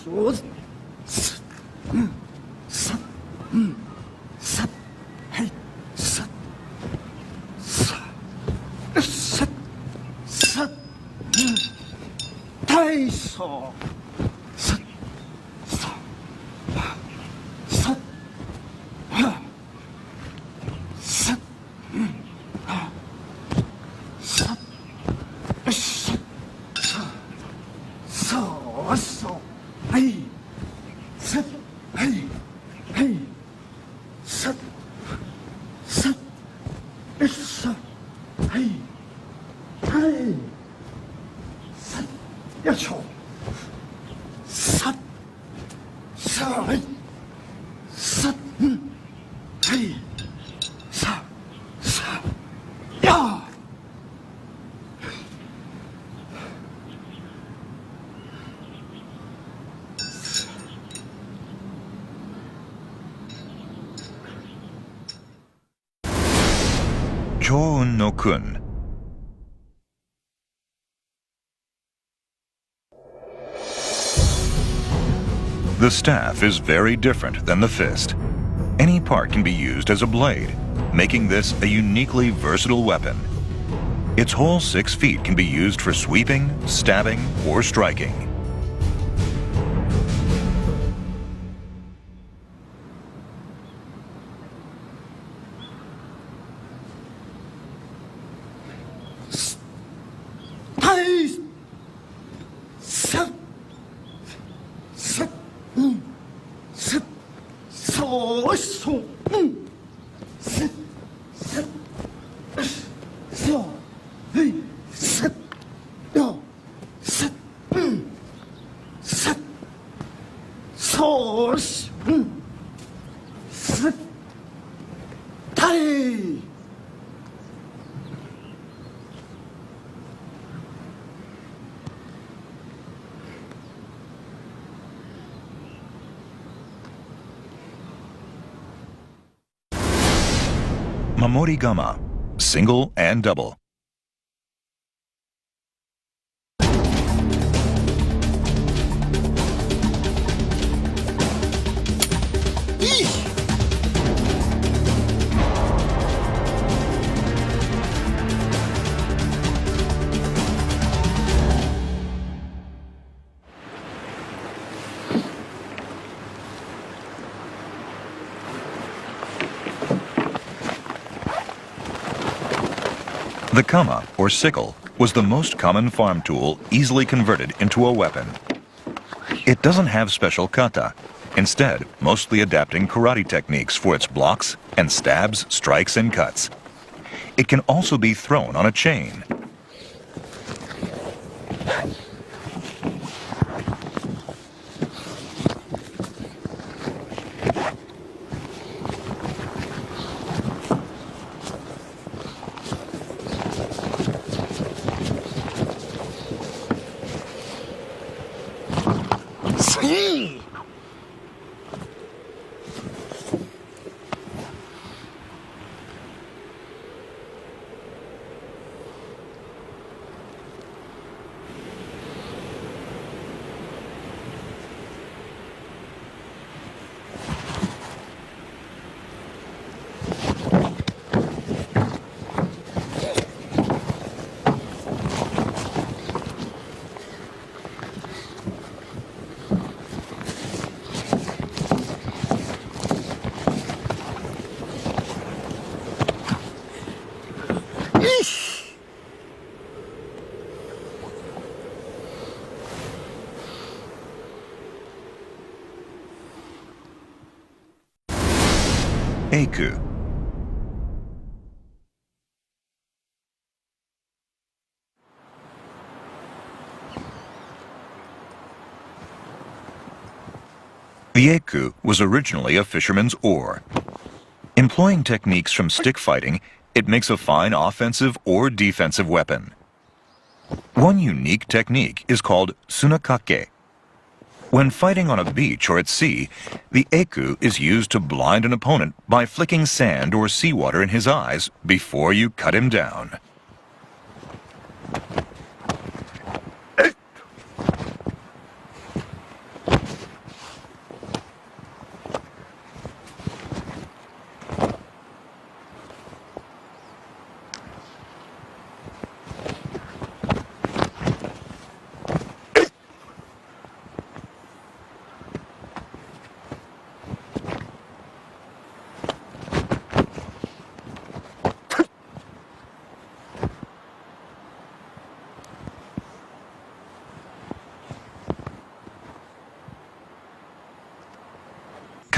そうすささはいささささ体操さささはさささそうそうはいさはいはいさささはいはいさよいしょささはいさはいささやChōun no Kun. The staff is very different than the fist. Any part can be used as a blade, making this a uniquely versatile weapon. Its whole 6 feet can be used for sweeping, stabbing, or striking.はいさささそうそうささそうはいさよささそうしさたいMamorigama, single and double. The kama, or sickle, was the most common farm tool easily converted into a weapon. It doesn't have special kata, instead mostly adapting karate techniques for its blocks and stabs, strikes, and cuts. It can also be thrown on a chain. Eiku. The eiku was originally a fisherman's oar. Employing techniques from stick fighting, it makes a fine offensive or defensive weapon. One unique technique is called sunakake. When fighting on a beach or at sea, the eiku is used to blind an opponent by flicking sand or seawater in his eyes before you cut him down.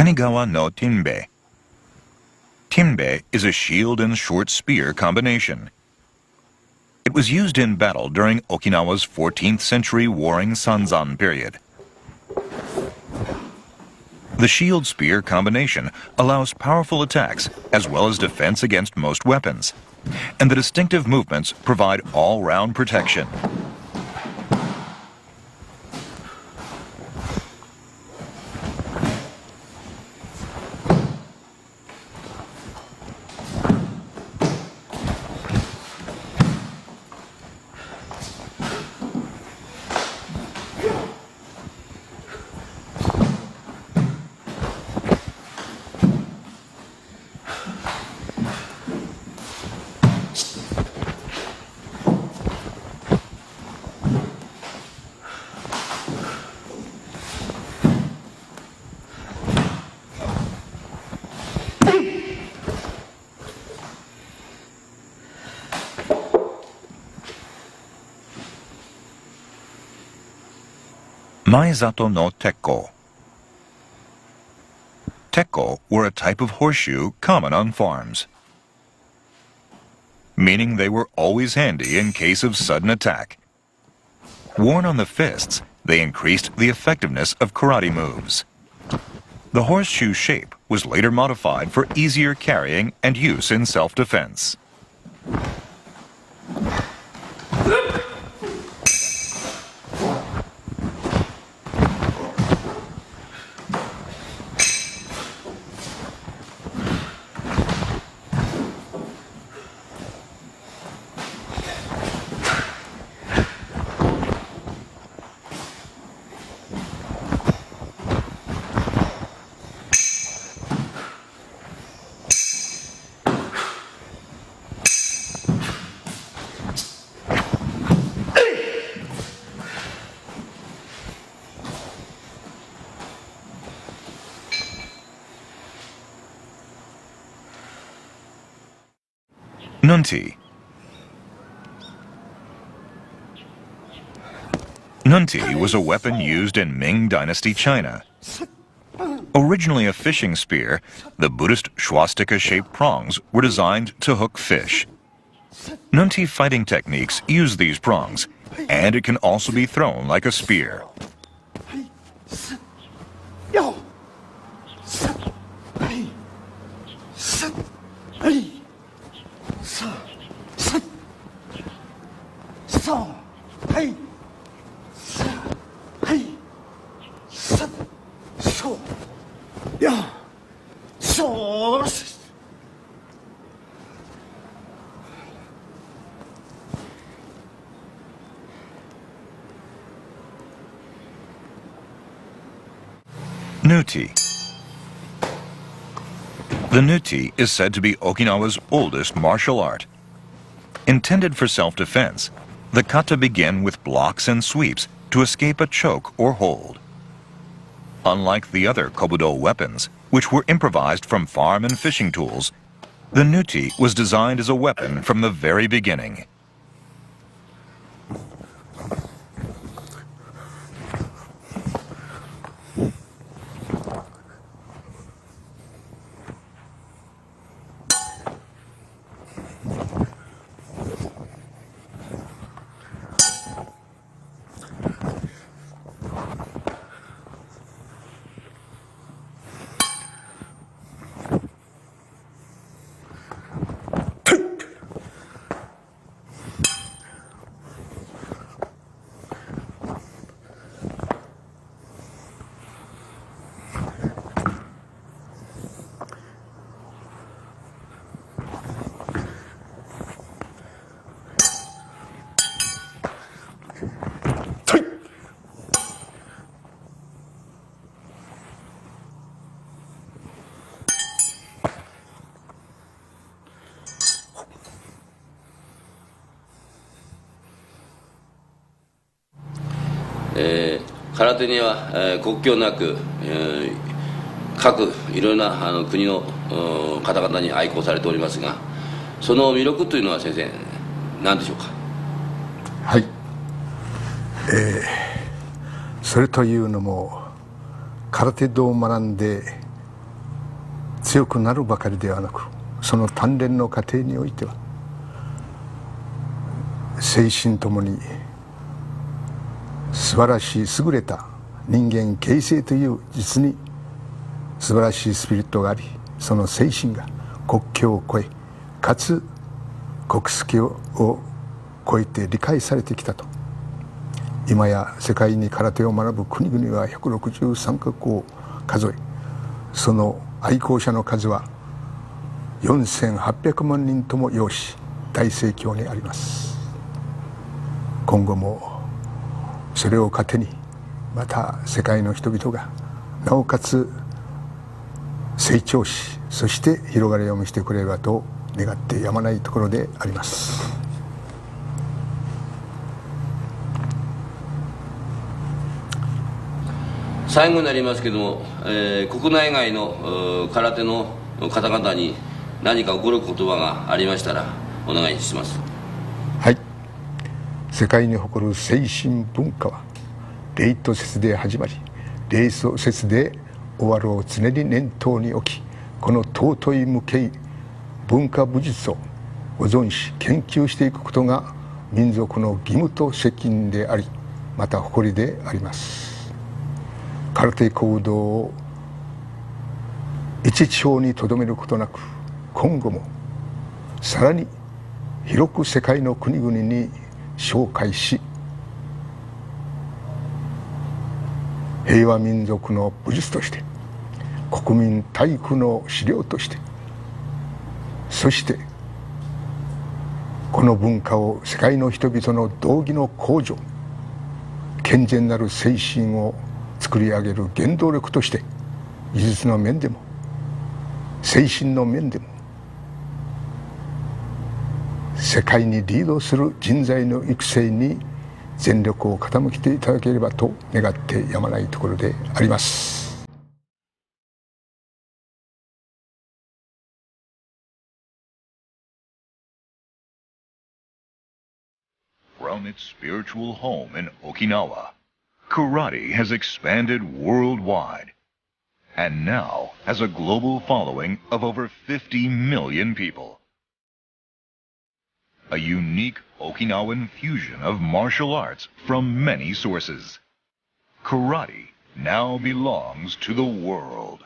Kanigawa no Tinbei. Tinbei is a shield and short spear combination. It was used in battle during Okinawa's 14th century Warring Sanzan period. The shield-spear combination allows powerful attacks as well as defense against most weapons, and the distinctive movements provide all-round protection. Maezato no Tekko. Tekko were a type of horseshoe common on farms, meaning they were always handy in case of sudden attack. Worn on the fists, they increased the effectiveness of karate moves. The horseshoe shape was later modified for easier carrying and use in self-defense. Nunti. Nunti was a weapon used in Ming Dynasty China. Originally a fishing spear, the Buddhist swastika-shaped prongs were designed to hook fish. Nunti fighting techniques use these prongs, and it can also be thrown like a spear. Nuti. The Nuti is said to be Okinawa's oldest martial art. Intended for self-defense, the kata begin with blocks and sweeps to escape a choke or hold. Unlike the other kobudo weapons, which were improvised from farm and fishing tools, the Nuti was designed as a weapon from the very beginning.空手には、国境なく、各いろいろな国の方々に愛好されておりますが、その魅力というのは先生何でしょうか。はい、それというのも空手道を学んで強くなるばかりではなく、その鍛錬の過程においては精神ともに素晴らしい優れた人間形成という実に素晴らしいスピリットがあり、その精神が国境を越え、かつ国籍を越えて理解されてきたと。今や世界に空手を学ぶ国々は163カ国を数え、その愛好者の数は4800万人とも要し、大盛況にあります。今後もそれを糧に、また世界の人々がなおかつ成長し、そして広がりを見せてくれればと願ってやまないところであります。最後になりますけども、国内外の空手の方々に何か贈る言葉がありましたらお願いします。はい、世界に誇る精神文化は礼と節で始まり、礼と節で終わるを常に念頭に置き、この尊い無形文化武術を保存し研究していくことが民族の義務と責任であり、また誇りであります。空手行動を一地方にとどめることなく、今後もさらに広く世界の国々に紹介し、平和民族の武術として、国民体育の資料として、そしてこの文化を世界の人々の道義の向上、健全なる精神を作り上げる原動力として、技術の面でも精神の面でも世界にリードする人材の育成に全力を傾けていただければと願ってやまないところであります。From its spiritual home in Okinawa, karate has expanded worldwide and now has a global following of over 50 million people. A unique Okinawan fusion of martial arts from many sources. Karate now belongs to the world.